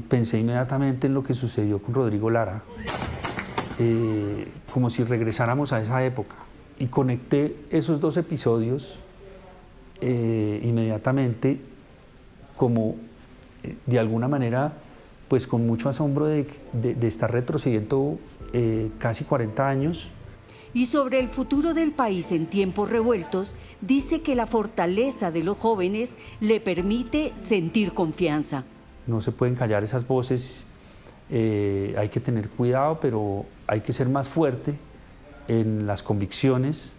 Speaker 13: pensé inmediatamente en lo que sucedió con Rodrigo Lara, como si regresáramos a esa época. Y conecté esos 2 episodios inmediatamente, como de alguna manera, pues con mucho asombro de estar retrocediendo casi 40 años.
Speaker 2: Y sobre el futuro del país en tiempos revueltos, dice que la fortaleza de los jóvenes le permite sentir confianza.
Speaker 13: No se pueden callar esas voces, hay que tener cuidado, pero hay que ser más fuerte en las convicciones,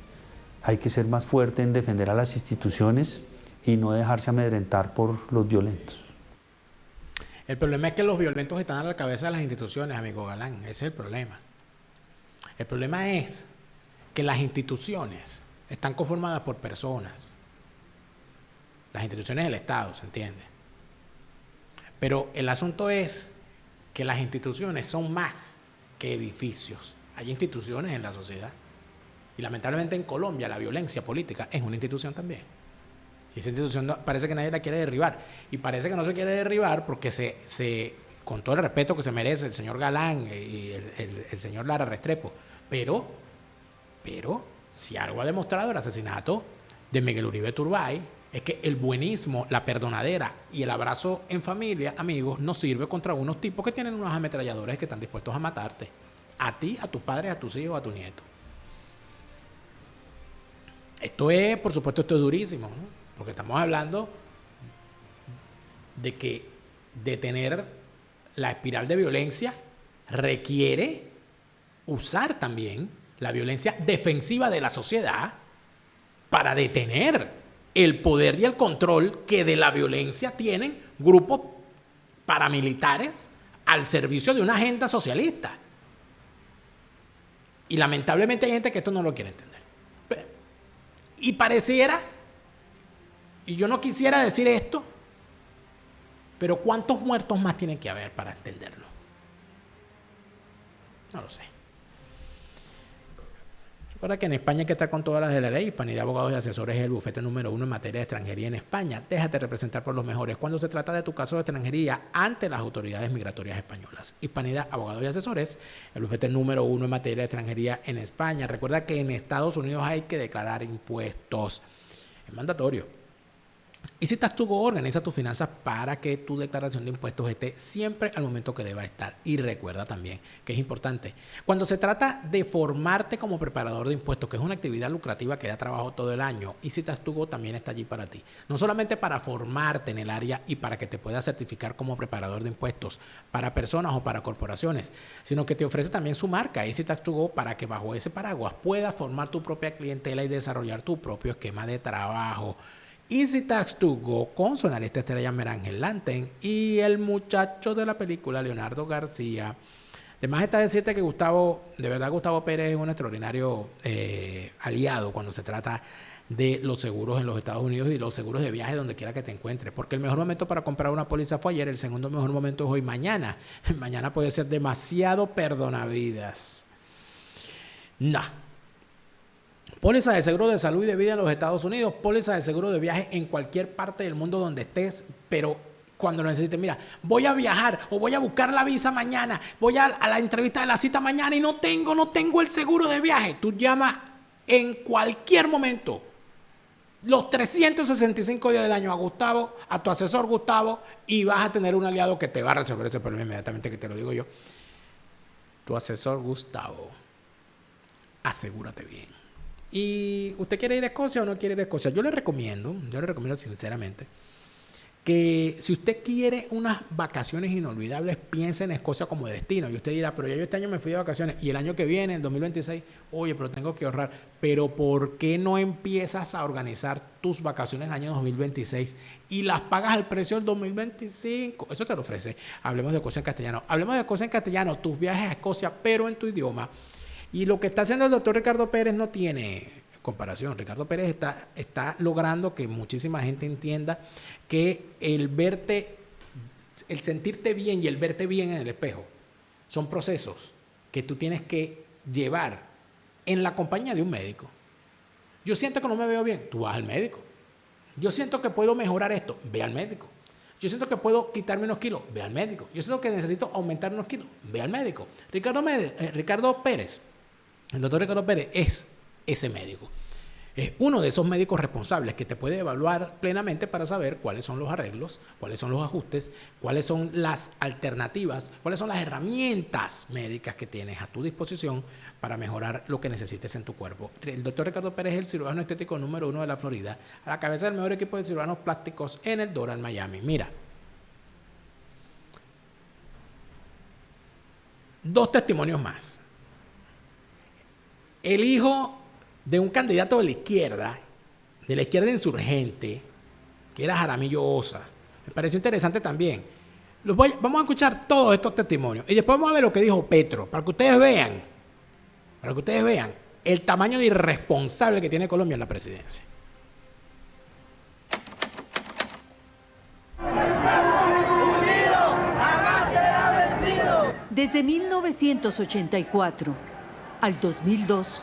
Speaker 13: hay que ser más fuerte en defender a las instituciones y no dejarse amedrentar por los violentos.
Speaker 1: El problema es que los violentos están a la cabeza de las instituciones, amigo Galán. Ese es el problema. El problema es que las instituciones están conformadas por personas. Las instituciones del Estado, ¿se entiende? Pero el asunto es que las instituciones son más que edificios. Hay instituciones en la sociedad. Y lamentablemente en Colombia la violencia política es una institución también. Y esa institución parece que nadie la quiere derribar. Y parece que no se quiere derribar porque con todo el respeto que se merece el señor Galán y el señor Lara Restrepo. Pero si algo ha demostrado el asesinato de Miguel Uribe Turbay, es que el buenismo, la perdonadera y el abrazo en familia, amigos, no sirve contra unos tipos que tienen unos ametralladores que están dispuestos a matarte. A ti, a tus padres, a tus hijos, a tus nietos. Esto es, por supuesto, esto es durísimo, ¿no? Porque estamos hablando de que detener la espiral de violencia requiere usar también la violencia defensiva de la sociedad para detener el poder y el control que de la violencia tienen grupos paramilitares al servicio de una agenda socialista. Y lamentablemente hay gente que esto no lo quiere entender. Y pareciera, y yo no quisiera decir esto, pero ¿cuántos muertos más tienen que haber para entenderlo? No lo sé. Recuerda que en España hay que estar con todas las de la ley. Hispanidad Abogados y Asesores es el bufete número 1 en materia de extranjería en España. Déjate representar por los mejores cuando se trata de tu caso de extranjería ante las autoridades migratorias españolas. Hispanidad Abogados y Asesores, el bufete número 1 en materia de extranjería en España. Recuerda que en Estados Unidos hay que declarar impuestos. Es mandatorio. Easy Tax 2 Go organiza tus finanzas para que tu declaración de impuestos esté siempre al momento que deba estar. Y recuerda también que es importante, cuando se trata de formarte como preparador de impuestos, que es una actividad lucrativa que da trabajo todo el año, Easy Tax 2 Go también está allí para ti. No solamente para formarte en el área y para que te puedas certificar como preparador de impuestos para personas o para corporaciones, sino que te ofrece también su marca Easy Tax 2 Go para que bajo ese paraguas puedas formar tu propia clientela y desarrollar tu propio esquema de trabajo. Easy Tax 2 Go con su analista estrella Merángel Lanten y el muchacho de la película Leonardo García. Además está decirte que Gustavo Pérez es un extraordinario aliado cuando se trata de los seguros en los Estados Unidos y los seguros de viaje donde quiera que te encuentres, porque el mejor momento para comprar una póliza fue ayer, el segundo mejor momento es hoy. Mañana puede ser demasiado perdonavidas. Póliza de seguro de salud y de vida en los Estados Unidos, póliza de seguro de viaje en cualquier parte del mundo donde estés, pero cuando lo necesites. Mira, voy a viajar o voy a buscar la visa mañana, voy a la entrevista de la cita mañana y no tengo el seguro de viaje. Tú llamas en cualquier momento, los 365 días del año a Gustavo, a tu asesor Gustavo, y vas a tener un aliado que te va a resolver ese problema inmediatamente, que te lo digo yo. Tu asesor Gustavo. Asegúrate bien. ¿Y usted quiere ir a Escocia o no quiere ir a Escocia? Yo le recomiendo sinceramente que si usted quiere unas vacaciones inolvidables, piense en Escocia como destino. Y usted dirá, pero ya yo este año me fui de vacaciones y el año que viene, en 2026, oye, pero tengo que ahorrar. Pero ¿por qué no empiezas a organizar tus vacaciones en el año 2026 y las pagas al precio del 2025? Eso te lo ofrece Hablemos de Escocia en Castellano. Hablemos de Escocia en Castellano, tus viajes a Escocia, pero en tu idioma. Y lo que está haciendo el doctor Ricardo Pérez no tiene comparación. Ricardo Pérez está logrando que muchísima gente entienda que el sentirte bien y el verte bien en el espejo son procesos que tú tienes que llevar en la compañía de un médico. Yo siento que no me veo bien, tú vas al médico. Yo siento que puedo mejorar esto, ve al médico. Yo siento que puedo quitarme unos kilos, ve al médico. Yo siento que necesito aumentar unos kilos, ve al médico. Ricardo Pérez, el doctor Ricardo Pérez es ese médico. Es uno de esos médicos responsables que te puede evaluar plenamente para saber cuáles son los arreglos, cuáles son los ajustes, cuáles son las alternativas, cuáles son las herramientas médicas que tienes a tu disposición para mejorar lo que necesites en tu cuerpo. El doctor Ricardo Pérez es el cirujano estético número 1 de la Florida, a la cabeza del mejor equipo de cirujanos plásticos en el Doral, Miami. Mira, 2 testimonios más. El hijo de un candidato de la izquierda insurgente, que era Jaramillo Osa. Me pareció interesante también. Vamos a escuchar todos estos testimonios y después vamos a ver lo que dijo Petro, para que ustedes vean el tamaño de irresponsable que tiene Colombia en la presidencia.
Speaker 2: Desde 1984 al 2002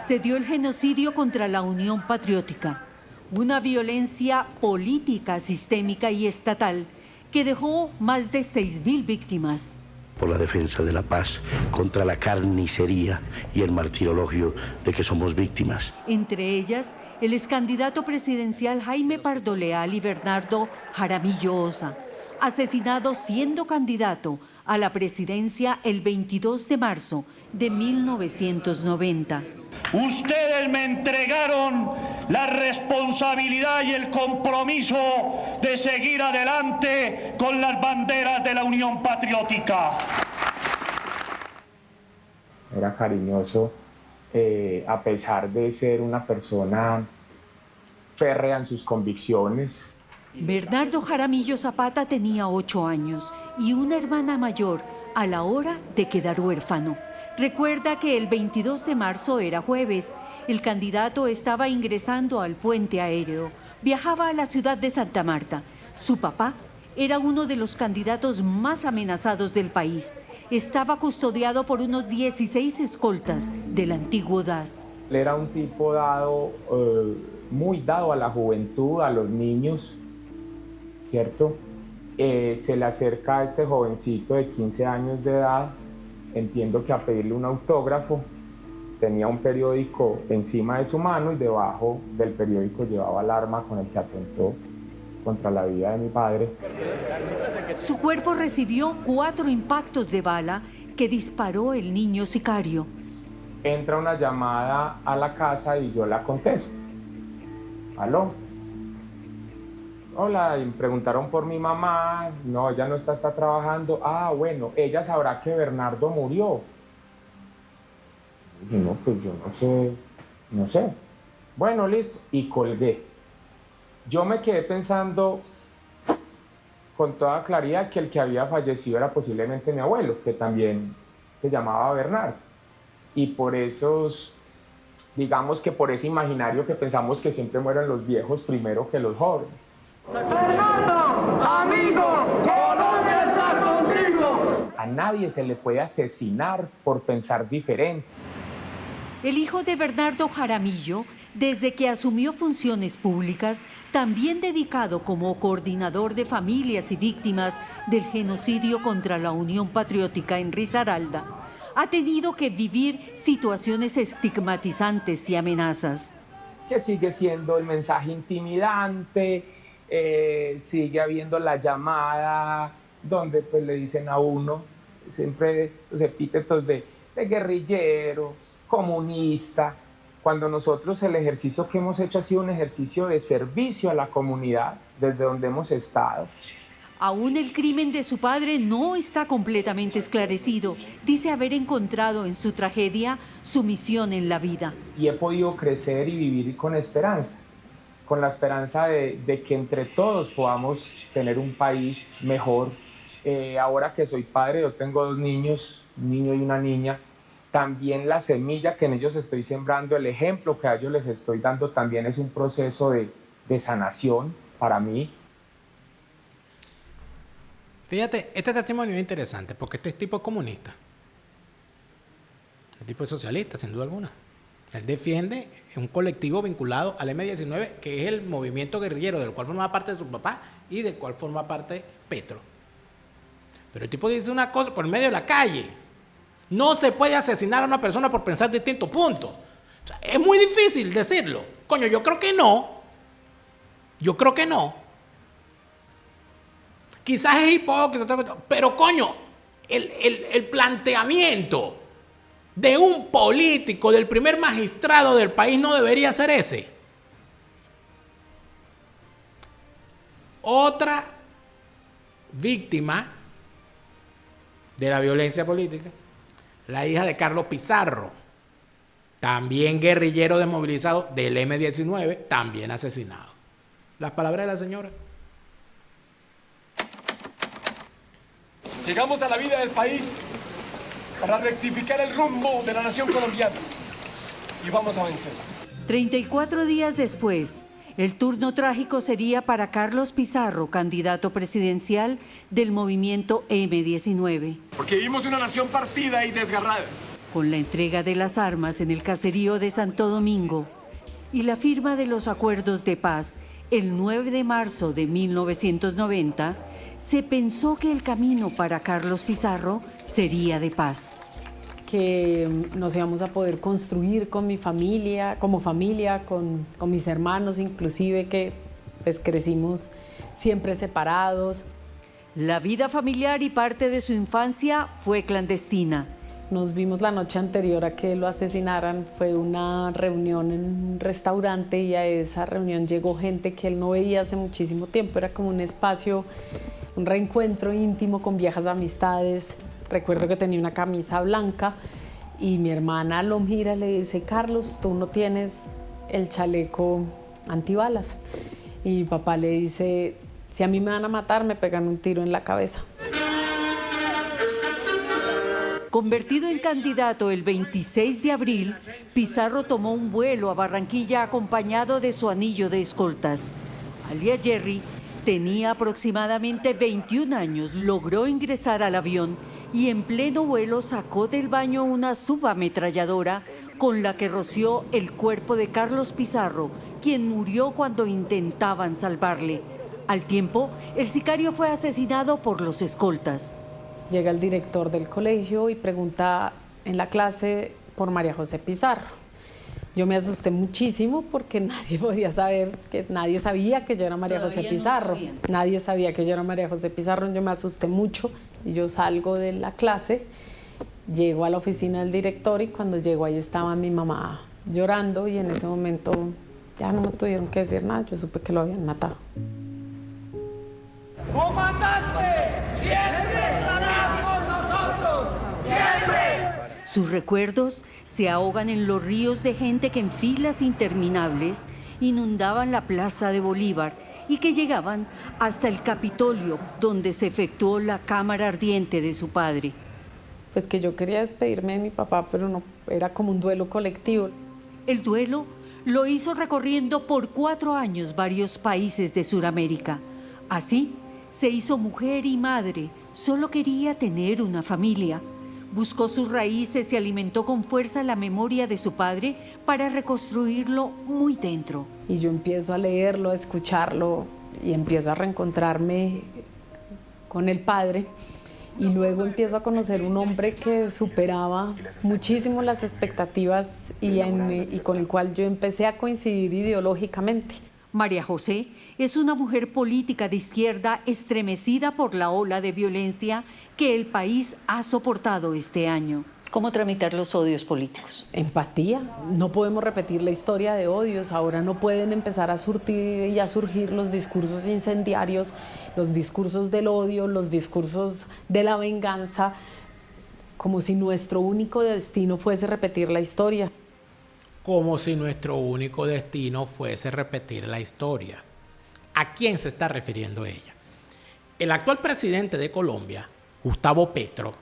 Speaker 2: se dio el genocidio contra la Unión Patriótica, una violencia política, sistémica y estatal que dejó más de 6.000 víctimas.
Speaker 16: Por la defensa de la paz, contra la carnicería y el martirologio de que somos víctimas.
Speaker 2: Entre ellas, el excandidato presidencial Jaime Pardo Leal y Bernardo Jaramillo Osa, asesinado siendo candidato a la presidencia el 22 de marzo de 1990.
Speaker 17: Ustedes me entregaron la responsabilidad y el compromiso de seguir adelante con las banderas de la Unión Patriótica.
Speaker 18: Era cariñoso, a pesar de ser una persona férrea en sus convicciones.
Speaker 2: Bernardo Jaramillo Zapata tenía 8 años y una hermana mayor a la hora de quedar huérfano. Recuerda que el 22 de marzo era jueves. El candidato estaba ingresando al puente aéreo. Viajaba a la ciudad de Santa Marta. Su papá era uno de los candidatos más amenazados del país. Estaba custodiado por unos 16 escoltas del antiguo DAS.
Speaker 18: Él era un tipo dado, muy dado a la juventud, a los niños, ¿cierto? Se le acerca a este jovencito de 15 años de edad, entiendo que a pedirle un autógrafo. Tenía un periódico encima de su mano y debajo del periódico llevaba el arma con el que atentó contra la vida de mi padre.
Speaker 2: Su cuerpo recibió 4 impactos de bala que disparó el niño sicario.
Speaker 18: Entra una llamada a la casa y yo la contesto. ¿Aló? Hola, y me preguntaron por mi mamá. No, ella no está trabajando. Ah, bueno, ella sabrá que Bernardo murió. Y no, pues yo no sé. Bueno, listo. Y colgué. Yo me quedé pensando con toda claridad que el que había fallecido era posiblemente mi abuelo, que también se llamaba Bernardo. Y por esos, digamos que por ese imaginario que pensamos que siempre mueren los viejos primero que los jóvenes.
Speaker 3: ¡Hermano! ¡Amigo! ¡Colombia está contigo!
Speaker 18: A nadie se le puede asesinar por pensar diferente.
Speaker 2: El hijo de Bernardo Jaramillo, desde que asumió funciones públicas, también dedicado como coordinador de familias y víctimas del genocidio contra la Unión Patriótica en Risaralda, ha tenido que vivir situaciones estigmatizantes y amenazas.
Speaker 18: Que sigue siendo el mensaje intimidante, sigue habiendo la llamada donde pues le dicen a uno siempre los epítetos de guerrillero, comunista, cuando nosotros el ejercicio que hemos hecho ha sido un ejercicio de servicio a la comunidad desde donde hemos estado.
Speaker 2: Aún el crimen de su padre no está completamente esclarecido. Dice haber encontrado en su tragedia su misión en la vida.
Speaker 18: Y he podido crecer y vivir con esperanza, con la esperanza de que entre todos podamos tener un país mejor. Ahora que soy padre, yo tengo 2 niños, un niño y una niña. También la semilla que en ellos estoy sembrando, el ejemplo que a ellos les estoy dando, también es un proceso de sanación para mí.
Speaker 1: Fíjate, este testimonio es interesante porque este tipo es comunista. El tipo es socialista, sin duda alguna. Él defiende un colectivo vinculado al M-19, que es el movimiento guerrillero del cual forma parte de su papá y del cual forma parte Petro. Pero el tipo dice una cosa por medio de la calle. No se puede asesinar a una persona por pensar distinto, punto. O sea, es muy difícil decirlo. Coño, yo creo que no. Quizás es hipócrita, pero coño, el planteamiento de un político, del primer magistrado del país no debería ser ese. Otra víctima de la violencia política, la hija de Carlos Pizarro, también guerrillero desmovilizado del M-19, también asesinado. Las palabras de la señora.
Speaker 14: Llegamos a la vida del país para rectificar el rumbo de la nación colombiana y vamos a vencer.
Speaker 2: 34 días después, el turno trágico sería para Carlos Pizarro, candidato presidencial del movimiento M-19.
Speaker 14: Porque vivimos una nación partida y desgarrada.
Speaker 2: Con la entrega de las armas en el caserío de Santo Domingo y la firma de los acuerdos de paz el 9 de marzo de 1990, se pensó que el camino para Carlos Pizarro sería de paz.
Speaker 19: Que nos íbamos a poder construir con mi familia, como familia, con mis hermanos inclusive, que pues crecimos siempre separados.
Speaker 2: La vida familiar y parte de su infancia fue clandestina.
Speaker 19: Nos vimos la noche anterior a que lo asesinaran, fue una reunión en un restaurante y a esa reunión llegó gente que él no veía hace muchísimo tiempo, era como un espacio, un reencuentro íntimo con viejas amistades. Recuerdo que tenía una camisa blanca y mi hermana lo mira y le dice: Carlos, tú no tienes el chaleco antibalas. Y mi papá le dice: si a mí me van a matar, me pegan un tiro en la cabeza.
Speaker 2: Convertido en candidato el 26 de abril, Pizarro tomó un vuelo a Barranquilla acompañado de su anillo de escoltas. Alias Jerry tenía aproximadamente 21 años, logró ingresar al avión y en pleno vuelo sacó del baño una subametralladora con la que roció el cuerpo de Carlos Pizarro, quien murió cuando intentaban salvarle. Al tiempo, el sicario fue asesinado por los escoltas.
Speaker 19: Llega el director del colegio y pregunta en la clase por María José Pizarro. Yo me asusté muchísimo porque nadie sabía que yo era María José Pizarro. Nadie sabía que yo era María José Pizarro. Yo me asusté mucho y yo salgo de la clase, llego a la oficina del director y cuando llego ahí estaba mi mamá llorando y en ese momento ya no me tuvieron que decir nada. Yo supe que lo habían matado.
Speaker 3: ¡Comandante! ¡Siempre estarás con nosotros! ¡Siempre!
Speaker 2: Sus recuerdos se ahogan en los ríos de gente que en filas interminables inundaban la Plaza de Bolívar y que llegaban hasta el Capitolio, donde se efectuó la cámara ardiente de su padre.
Speaker 19: Pues que yo quería despedirme de mi papá, pero no, era como un duelo colectivo.
Speaker 2: El duelo lo hizo recorriendo por 4 años varios países de Sudamérica. Así, se hizo mujer y madre, solo quería tener una familia. Buscó sus raíces y alimentó con fuerza la memoria de su padre para reconstruirlo muy dentro.
Speaker 19: Y yo empiezo a leerlo, a escucharlo y empiezo a reencontrarme con el padre. Y luego empiezo a conocer un hombre que superaba muchísimo las expectativas y con el cual yo empecé a coincidir ideológicamente.
Speaker 2: María José es una mujer política de izquierda estremecida por la ola de violencia que el país ha soportado este año.
Speaker 8: ¿Cómo tramitar los odios políticos?
Speaker 19: Empatía. No podemos repetir la historia de odios. Ahora no pueden empezar a surgir los discursos incendiarios, los discursos del odio, los discursos de la venganza, como si nuestro único destino fuese repetir la historia.
Speaker 1: Como si nuestro único destino fuese repetir la historia. ¿A quién se está refiriendo ella? El actual presidente de Colombia, Gustavo Petro,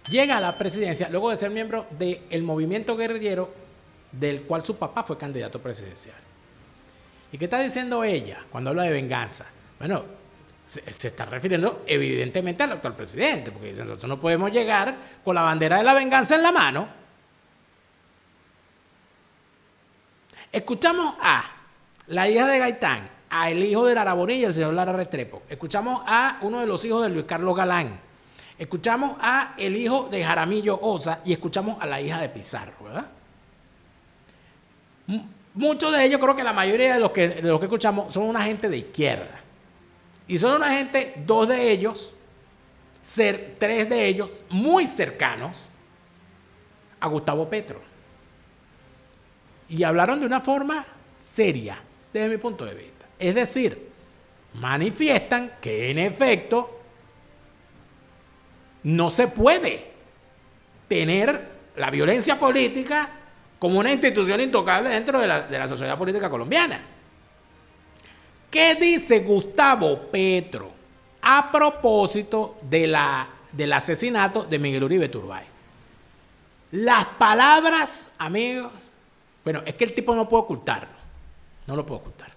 Speaker 1: llega a la presidencia luego de ser miembro del movimiento guerrillero del cual su papá fue candidato presidencial. ¿Y qué está diciendo ella cuando habla de venganza? Bueno, se está refiriendo evidentemente al actual presidente, porque dicen, nosotros no podemos llegar con la bandera de la venganza en la mano. Escuchamos a la hija de Gaitán, a el hijo de Lara Bonilla, el señor Lara Restrepo. Escuchamos a uno de los hijos de Luis Carlos Galán. Escuchamos a el hijo de Jaramillo Osa y escuchamos a la hija de Pizarro, ¿verdad? Muchos de ellos, creo que la mayoría de los que escuchamos son una gente de izquierda. Y son una gente, 2 de ellos, 3 de ellos, muy cercanos a Gustavo Petro. Y hablaron de una forma seria, desde mi punto de vista. Es decir, manifiestan que en efecto no se puede tener la violencia política como una institución intocable dentro de la sociedad política colombiana. ¿Qué dice Gustavo Petro a propósito del asesinato de Miguel Uribe Turbay? Las palabras, amigos, bueno, es que el tipo no puede ocultarlo. No lo puede ocultar.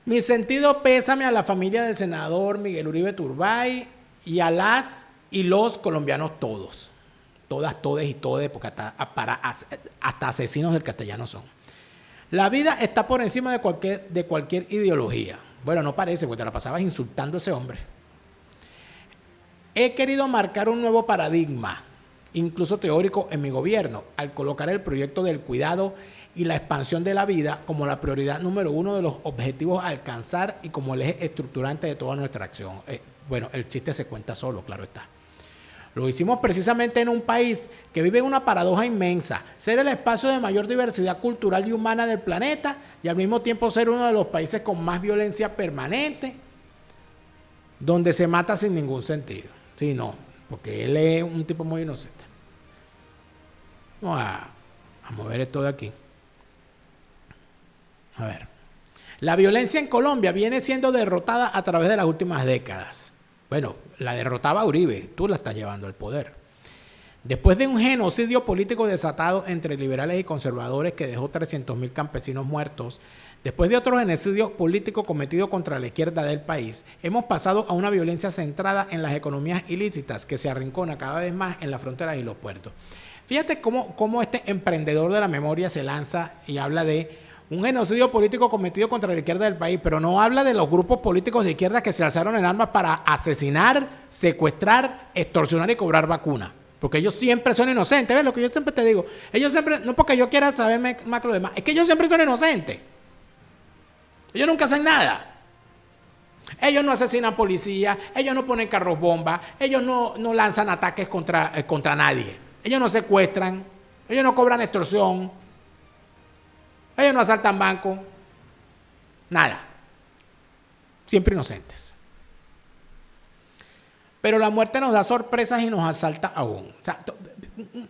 Speaker 1: Mi sentido pésame a la familia del senador Miguel Uribe Turbay y a las y los colombianos todos. Todas, todes y todes, porque hasta asesinos del castellano son. La vida está por encima de cualquier ideología. Bueno, no parece, porque te la pasabas insultando a ese hombre. He querido marcar un nuevo paradigma, incluso teórico, en mi gobierno, al colocar el proyecto del cuidado y la expansión de la vida como la prioridad número 1 de los objetivos a alcanzar y como el eje estructurante de toda nuestra acción. Bueno, el chiste se cuenta solo, claro está. Lo hicimos precisamente en un país que vive una paradoja inmensa, ser el espacio de mayor diversidad cultural y humana del planeta y al mismo tiempo ser uno de los países con más violencia permanente, donde se mata sin ningún sentido. Sí, no, porque él es un tipo muy inocente. Vamos a mover esto de aquí. A ver. La violencia en Colombia viene siendo derrotada a través de las últimas décadas. Bueno, la derrotaba Uribe, tú la estás llevando al poder. Después de un genocidio político desatado entre liberales y conservadores que dejó 300.000 campesinos muertos, después de otro genocidio político cometido contra la izquierda del país, hemos pasado a una violencia centrada en las economías ilícitas que se arrincona cada vez más en las fronteras y los puertos. Fíjate cómo este emprendedor de la memoria se lanza y habla de un genocidio político cometido contra la izquierda del país, pero no habla de los grupos políticos de izquierda que se alzaron en armas para asesinar, secuestrar, extorsionar y cobrar vacunas. Porque ellos siempre son inocentes. ¿Ves lo que yo siempre te digo? Ellos siempre, no porque yo quiera saber más que lo demás, es que ellos siempre son inocentes. Ellos nunca hacen nada. Ellos no asesinan policías, ellos no ponen carros bomba, ellos no lanzan ataques contra nadie. Ellos no secuestran, ellos no cobran extorsión, ellos no asaltan bancos, nada. Siempre inocentes. Pero la muerte nos da sorpresas y nos asalta aún. O sea,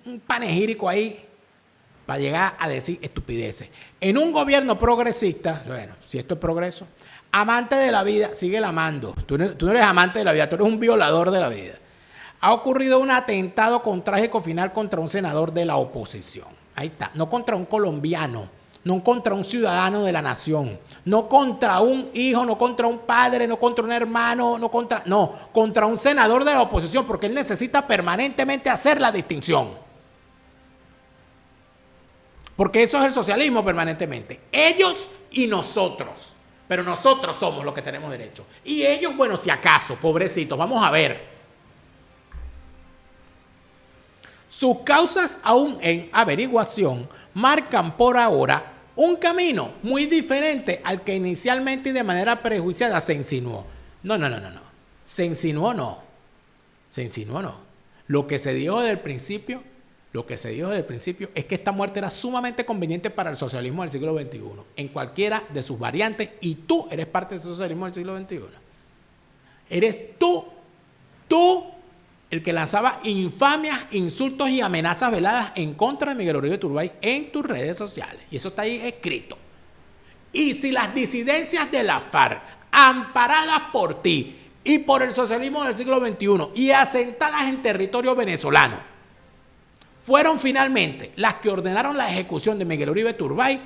Speaker 1: un panegírico ahí para llegar a decir estupideces. En un gobierno progresista, bueno, si esto es progreso, amante de la vida, síguela amando. Tú no eres amante de la vida, tú eres un violador de la vida. Ha ocurrido un atentado con trágico final contra un senador de la oposición. Ahí está, no contra un colombiano, no contra un ciudadano de la nación, no contra un hijo, no contra un padre, no contra un hermano, contra un senador de la oposición, porque él necesita permanentemente hacer la distinción. Porque eso es el socialismo permanentemente. Ellos y nosotros. Pero nosotros somos los que tenemos derecho. Y ellos, bueno, si acaso, pobrecitos, vamos a ver. Sus causas aún en averiguación marcan por ahora un camino muy diferente al que inicialmente y de manera prejuiciada se insinuó. No. Se insinuó no. Lo que se dijo desde el principio es que esta muerte era sumamente conveniente para el socialismo del siglo XXI, en cualquiera de sus variantes, y tú eres parte de ese socialismo del siglo XXI. Eres tú el que lanzaba infamias, insultos y amenazas veladas en contra de Miguel Uribe Turbay en tus redes sociales. Y eso está ahí escrito. Y si las disidencias de la FARC, amparadas por ti y por el socialismo del siglo XXI y asentadas en territorio venezolano, fueron finalmente las que ordenaron la ejecución de Miguel Uribe Turbay,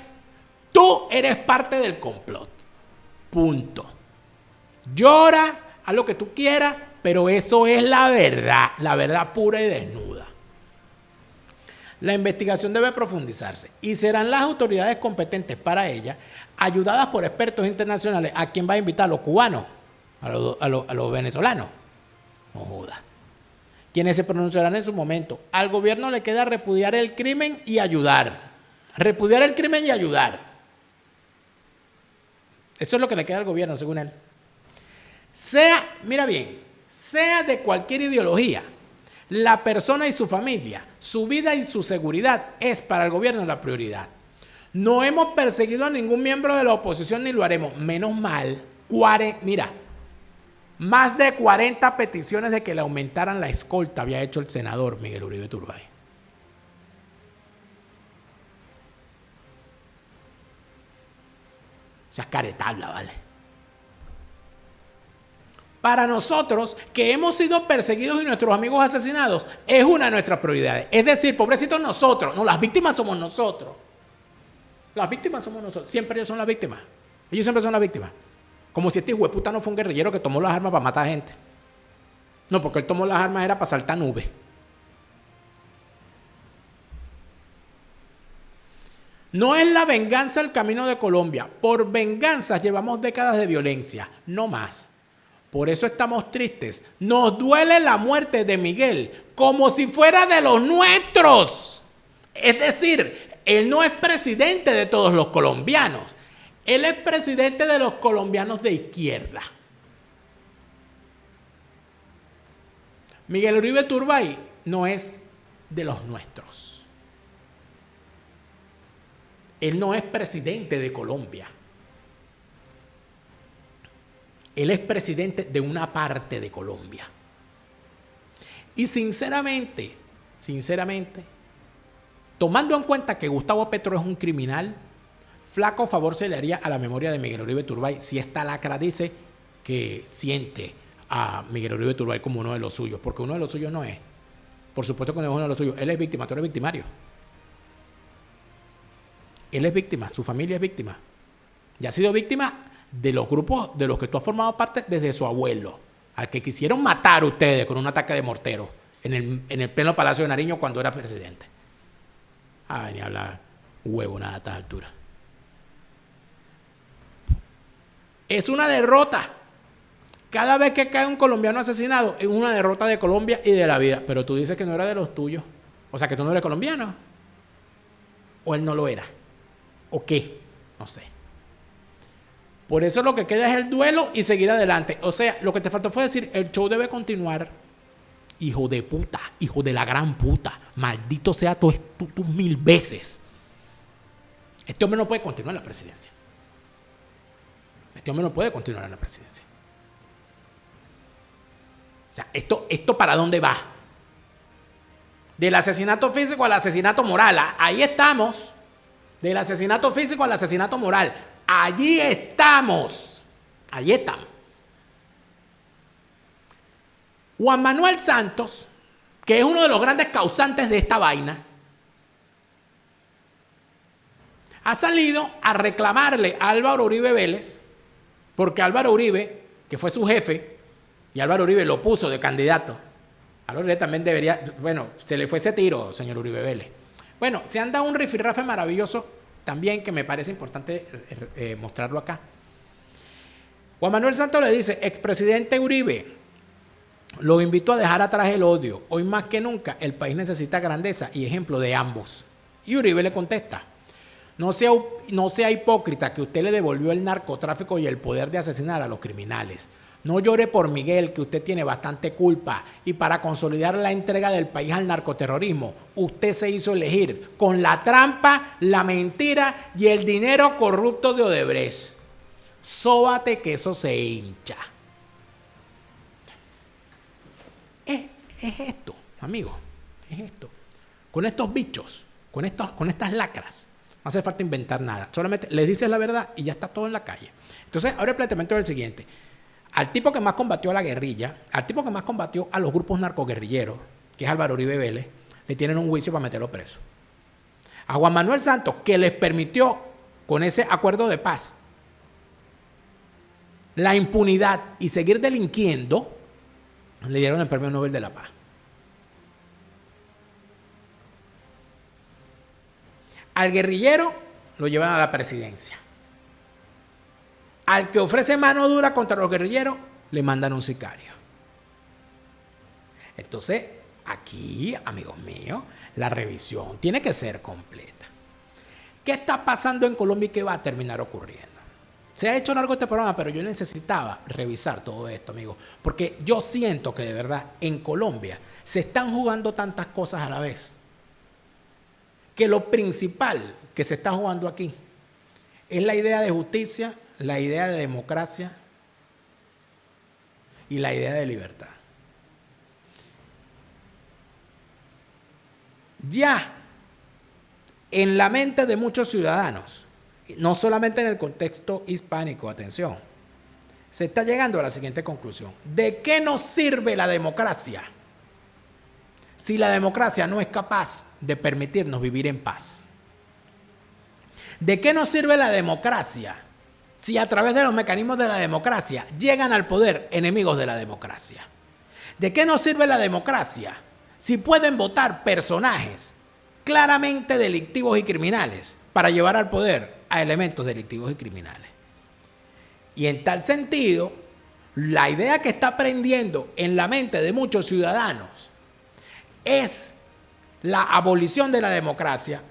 Speaker 1: tú eres parte del complot. Punto. Llora, haz lo que tú quieras, pero eso es la verdad pura y desnuda. La investigación debe profundizarse y serán las autoridades competentes para ella, ayudadas por expertos internacionales. ¿A quién va a invitar? ¿A los cubanos? ¿A los venezolanos? No joda. Quienes se pronunciarán en su momento. Al gobierno le queda repudiar el crimen y ayudar. Repudiar el crimen y ayudar. Eso es lo que le queda al gobierno, según él. Mira bien, sea de cualquier ideología, la persona y su familia, su vida y su seguridad es para el gobierno la prioridad. No hemos perseguido a ningún miembro de la oposición ni lo haremos. Menos mal, más de 40 peticiones de que le aumentaran la escolta había hecho el senador Miguel Uribe Turbay. O sea, caretabla, ¿vale? Para nosotros, que hemos sido perseguidos y nuestros amigos asesinados, es una de nuestras prioridades. Es decir, pobrecitos nosotros. No, las víctimas somos nosotros. Las víctimas somos nosotros. Siempre ellos son las víctimas. Ellos siempre son las víctimas. Como si este hijueputa no fue un guerrillero que tomó las armas para matar gente. No, porque él tomó las armas era para saltar nubes. No es la venganza el camino de Colombia. Por venganzas llevamos décadas de violencia, no más. Por eso estamos tristes. Nos duele la muerte de Miguel como si fuera de los nuestros. Es decir, él no es presidente de todos los colombianos. Él es presidente de los colombianos de izquierda. Miguel Uribe Turbay no es de los nuestros. Él no es presidente de Colombia. Él es presidente de una parte de Colombia. Y sinceramente, tomando en cuenta que Gustavo Petro es un criminal, flaco favor se le haría a la memoria de Miguel Uribe Turbay si esta lacra dice que siente a Miguel Uribe Turbay como uno de los suyos, porque uno de los suyos no es. Por supuesto que no es uno de los suyos. Él es víctima, tú eres victimario. Él es víctima, su familia es víctima. Y ha sido víctima de los grupos de los que tú has formado parte desde su abuelo, al que quisieron matar ustedes con un ataque de mortero en el pleno Palacio de Nariño cuando era presidente. venir a hablar huevo nada a esta altura. Es una derrota. Cada vez que cae un colombiano asesinado, es una derrota de Colombia y de la vida. Pero tú dices que no era de los tuyos. O sea, que tú no eres colombiano. O él no lo era. ¿O qué? No sé. Por eso lo que queda es el duelo y seguir adelante. O sea, lo que te faltó fue decir, el show debe continuar. Hijo de puta, hijo de la gran puta. Maldito sea tú 1000 veces. Este hombre no puede continuar en la presidencia. Este hombre no puede continuar en la presidencia. O sea, ¿esto para dónde va? Del asesinato físico al asesinato moral. Ahí estamos. Del asesinato físico al asesinato moral. Allí estamos. Allí estamos. Juan Manuel Santos, que es uno de los grandes causantes de esta vaina, ha salido a reclamarle a Álvaro Uribe Vélez, porque Álvaro Uribe, que fue su jefe, y Álvaro Uribe lo puso de candidato. Álvaro Uribe también debería, bueno, se le fue ese tiro, señor Uribe Vélez. Bueno, se han dado un rifirrafe maravilloso también que me parece importante mostrarlo acá. Juan Manuel Santos le dice, expresidente Uribe, lo invito a dejar atrás el odio. Hoy más que nunca el país necesita grandeza y ejemplo de ambos. Y Uribe le contesta, no sea hipócrita que usted le devolvió el narcotráfico y el poder de asesinar a los criminales. No llore por Miguel, que usted tiene bastante culpa. Y para consolidar la entrega del país al narcoterrorismo, usted se hizo elegir con la trampa, la mentira y el dinero corrupto de Odebrecht. Sóbate que eso se hincha. Es esto, amigo. Es esto. Con estos bichos, con estas lacras, no hace falta inventar nada. Solamente les dices la verdad y ya está todo en la calle. Entonces, ahora el planteamiento es el siguiente. Al tipo que más combatió a la guerrilla, al tipo que más combatió a los grupos narcoguerrilleros, que es Álvaro Uribe Vélez, le tienen un juicio para meterlo preso. A Juan Manuel Santos, que les permitió, con ese acuerdo de paz, la impunidad y seguir delinquiendo, le dieron el Premio Nobel de la Paz. Al guerrillero lo llevan a la presidencia. Al que ofrece mano dura contra los guerrilleros, le mandan un sicario. Entonces, aquí, amigos míos, la revisión tiene que ser completa. ¿Qué está pasando en Colombia y qué va a terminar ocurriendo? Se ha hecho largo este programa, pero yo necesitaba revisar todo esto, amigos, porque yo siento que de verdad en Colombia se están jugando tantas cosas a la vez, que lo principal que se está jugando aquí es la idea de justicia, la idea de democracia y la idea de libertad. Ya en la mente de muchos ciudadanos, no solamente en el contexto hispánico, atención, se está llegando a la siguiente conclusión. ¿De qué nos sirve la democracia si la democracia no es capaz de permitirnos vivir en paz? ¿De qué nos sirve la democracia si a través de los mecanismos de la democracia llegan al poder enemigos de la democracia? ¿De qué nos sirve la democracia si pueden votar personajes claramente delictivos y criminales para llevar al poder a elementos delictivos y criminales? Y en tal sentido, la idea que está prendiendo en la mente de muchos ciudadanos es la abolición de la democracia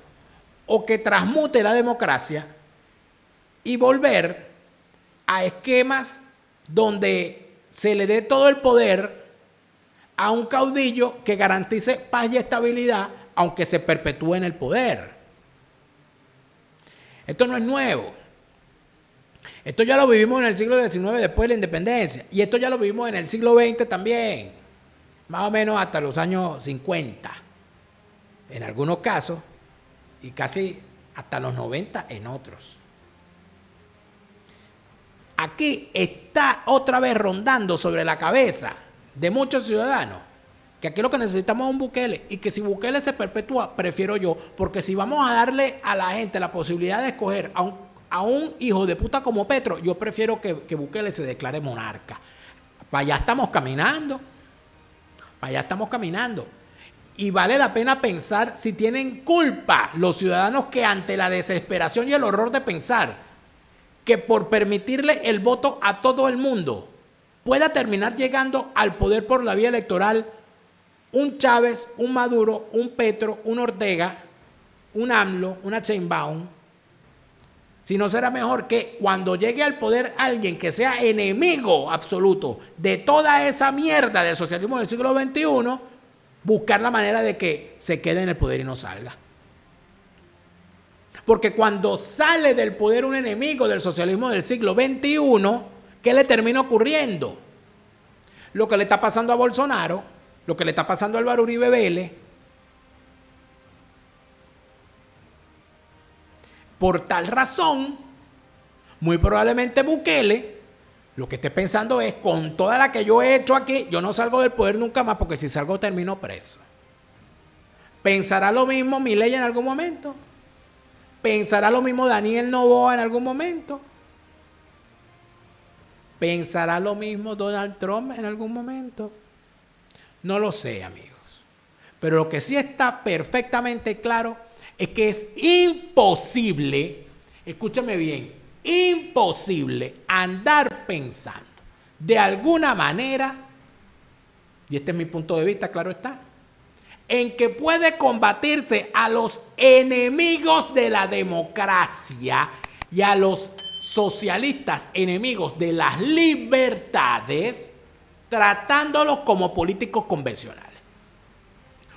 Speaker 1: o que transmute la democracia y volver a esquemas donde se le dé todo el poder a un caudillo que garantice paz y estabilidad, aunque se perpetúe en el poder. Esto no es nuevo. Esto ya lo vivimos en el siglo XIX después de la independencia. Y esto ya lo vivimos en el siglo XX también. Más o menos hasta los años 50. En algunos casos. Y casi hasta los 90 en otros. Aquí está otra vez rondando sobre la cabeza de muchos ciudadanos que aquí lo que necesitamos es un Bukele, y que si Bukele se perpetúa, prefiero yo, porque si vamos a darle a la gente la posibilidad de escoger a un hijo de puta como Petro, yo prefiero que Bukele se declare monarca. Para allá estamos caminando. Para allá estamos caminando. Y vale la pena pensar si tienen culpa los ciudadanos que ante la desesperación y el horror de pensar que por permitirle el voto a todo el mundo pueda terminar llegando al poder por la vía electoral un Chávez, un Maduro, un Petro, un Ortega, un AMLO, una Sheinbaum. Si no será mejor que cuando llegue al poder alguien que sea enemigo absoluto de toda esa mierda del socialismo del siglo XXI, buscar la manera de que se quede en el poder y no salga. Porque cuando sale del poder un enemigo del socialismo del siglo XXI, ¿qué le termina ocurriendo? Lo que le está pasando a Bolsonaro, lo que le está pasando a Álvaro Uribe Vélez. Por tal razón, muy probablemente Bukele, lo que esté pensando es, con toda la que yo he hecho aquí, yo no salgo del poder nunca más, porque si salgo termino preso. ¿Pensará lo mismo Milei en algún momento? ¿Pensará lo mismo Daniel Noboa en algún momento? ¿Pensará lo mismo Donald Trump en algún momento? No lo sé, amigos. Pero lo que sí está perfectamente claro es que es imposible, escúchame bien, imposible andar pensando de alguna manera, y este es mi punto de vista, claro está, en que puede combatirse a los enemigos de la democracia y a los socialistas enemigos de las libertades, tratándolos como políticos convencionales.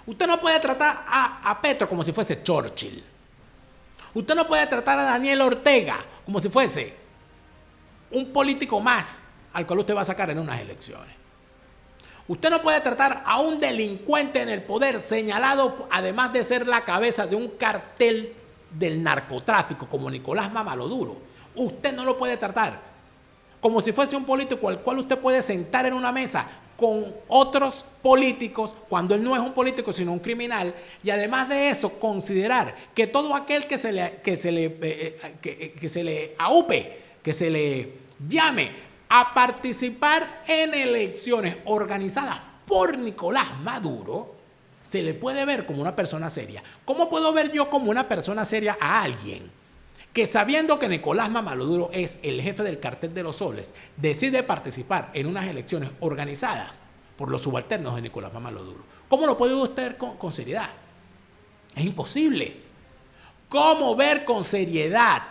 Speaker 1: Usted no puede tratar a Petro como si fuese Churchill. Usted no puede tratar a Daniel Ortega como si fuese un político más al cual usted va a sacar en unas elecciones. Usted no puede tratar a un delincuente en el poder señalado, además de ser la cabeza de un cartel del narcotráfico como Nicolás Mamaloduro. Usted no lo puede tratar como si fuese un político al cual usted puede sentar en una mesa con otros políticos cuando él no es un político sino un criminal, y además de eso considerar que todo aquel que se le aupe, que se le llame a participar en elecciones organizadas por Nicolás Maduro, se le puede ver como una persona seria. ¿Cómo puedo ver yo como una persona seria a alguien que, sabiendo que Nicolás Mamaloduro es el jefe del cartel de los soles, decide participar en unas elecciones organizadas por los subalternos de Nicolás Mamaloduro? ¿Cómo lo puede usted ver con seriedad? Es imposible. ¿Cómo ver con seriedad?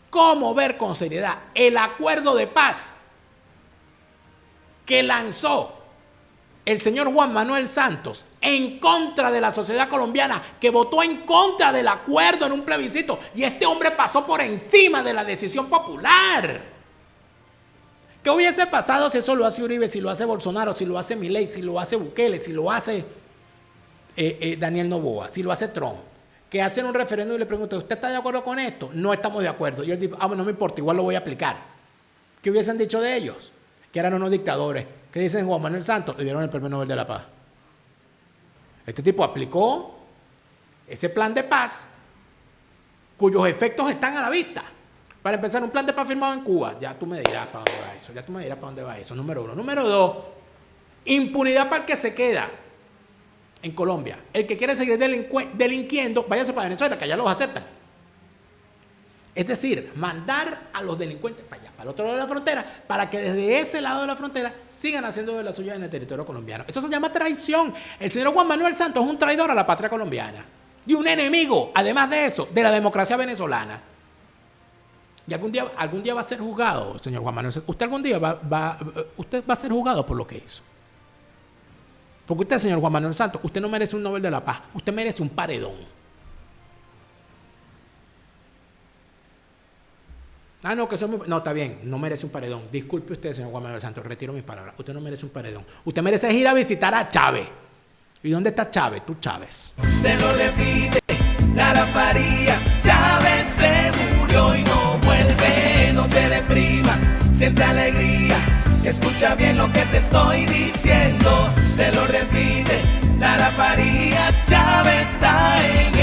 Speaker 1: ¿Cómo ver con seriedad el acuerdo de paz que lanzó el señor Juan Manuel Santos en contra de la sociedad colombiana, que votó en contra del acuerdo en un plebiscito, y este hombre pasó por encima de la decisión popular? ¿Qué hubiese pasado si eso lo hace Uribe, si lo hace Bolsonaro, si lo hace Milei, si lo hace Bukele, si lo hace Daniel Noboa, si lo hace Trump? Que hacen un referéndum y le preguntan, ¿usted está de acuerdo con esto? No estamos de acuerdo. Y él dice, no me importa, igual lo voy a aplicar. ¿Qué hubiesen dicho de ellos? Que eran unos dictadores. ¿Qué dicen Juan Manuel Santos? Le dieron el Premio Nobel de la Paz. Este tipo aplicó ese plan de paz cuyos efectos están a la vista. Para empezar, un plan de paz firmado en Cuba. Ya tú me dirás para dónde va eso. Ya tú me dirás para dónde va eso. Número uno. Número dos, impunidad para el que se queda en Colombia. El que quiere seguir delinquiendo, váyase para Venezuela, que allá los aceptan. Es decir, mandar a los delincuentes para allá, para el otro lado de la frontera, para que desde ese lado de la frontera sigan haciendo de la suya en el territorio colombiano. Eso se llama traición. El señor Juan Manuel Santos es un traidor a la patria colombiana y un enemigo, además de eso, de la democracia venezolana. Y algún día va a ser juzgado, señor Juan Manuel. Usted algún día usted va a ser juzgado por lo que hizo. Porque usted, señor Juan Manuel Santos, usted no merece un Nobel de la Paz. Usted merece un paredón. No, que eso no, está bien, no merece un paredón. Disculpe usted, señor Juan Manuel Santos, retiro mis palabras. Usted no merece un paredón. Usted merece ir a visitar a Chávez. ¿Y dónde está Chávez? Tú, Chávez.
Speaker 3: Te lo repite, Lara Farías. Chávez se murió y no vuelve. No te deprimas, siente alegría. Escucha bien lo que te estoy diciendo. Te lo repite, Lara Farías. Chávez está en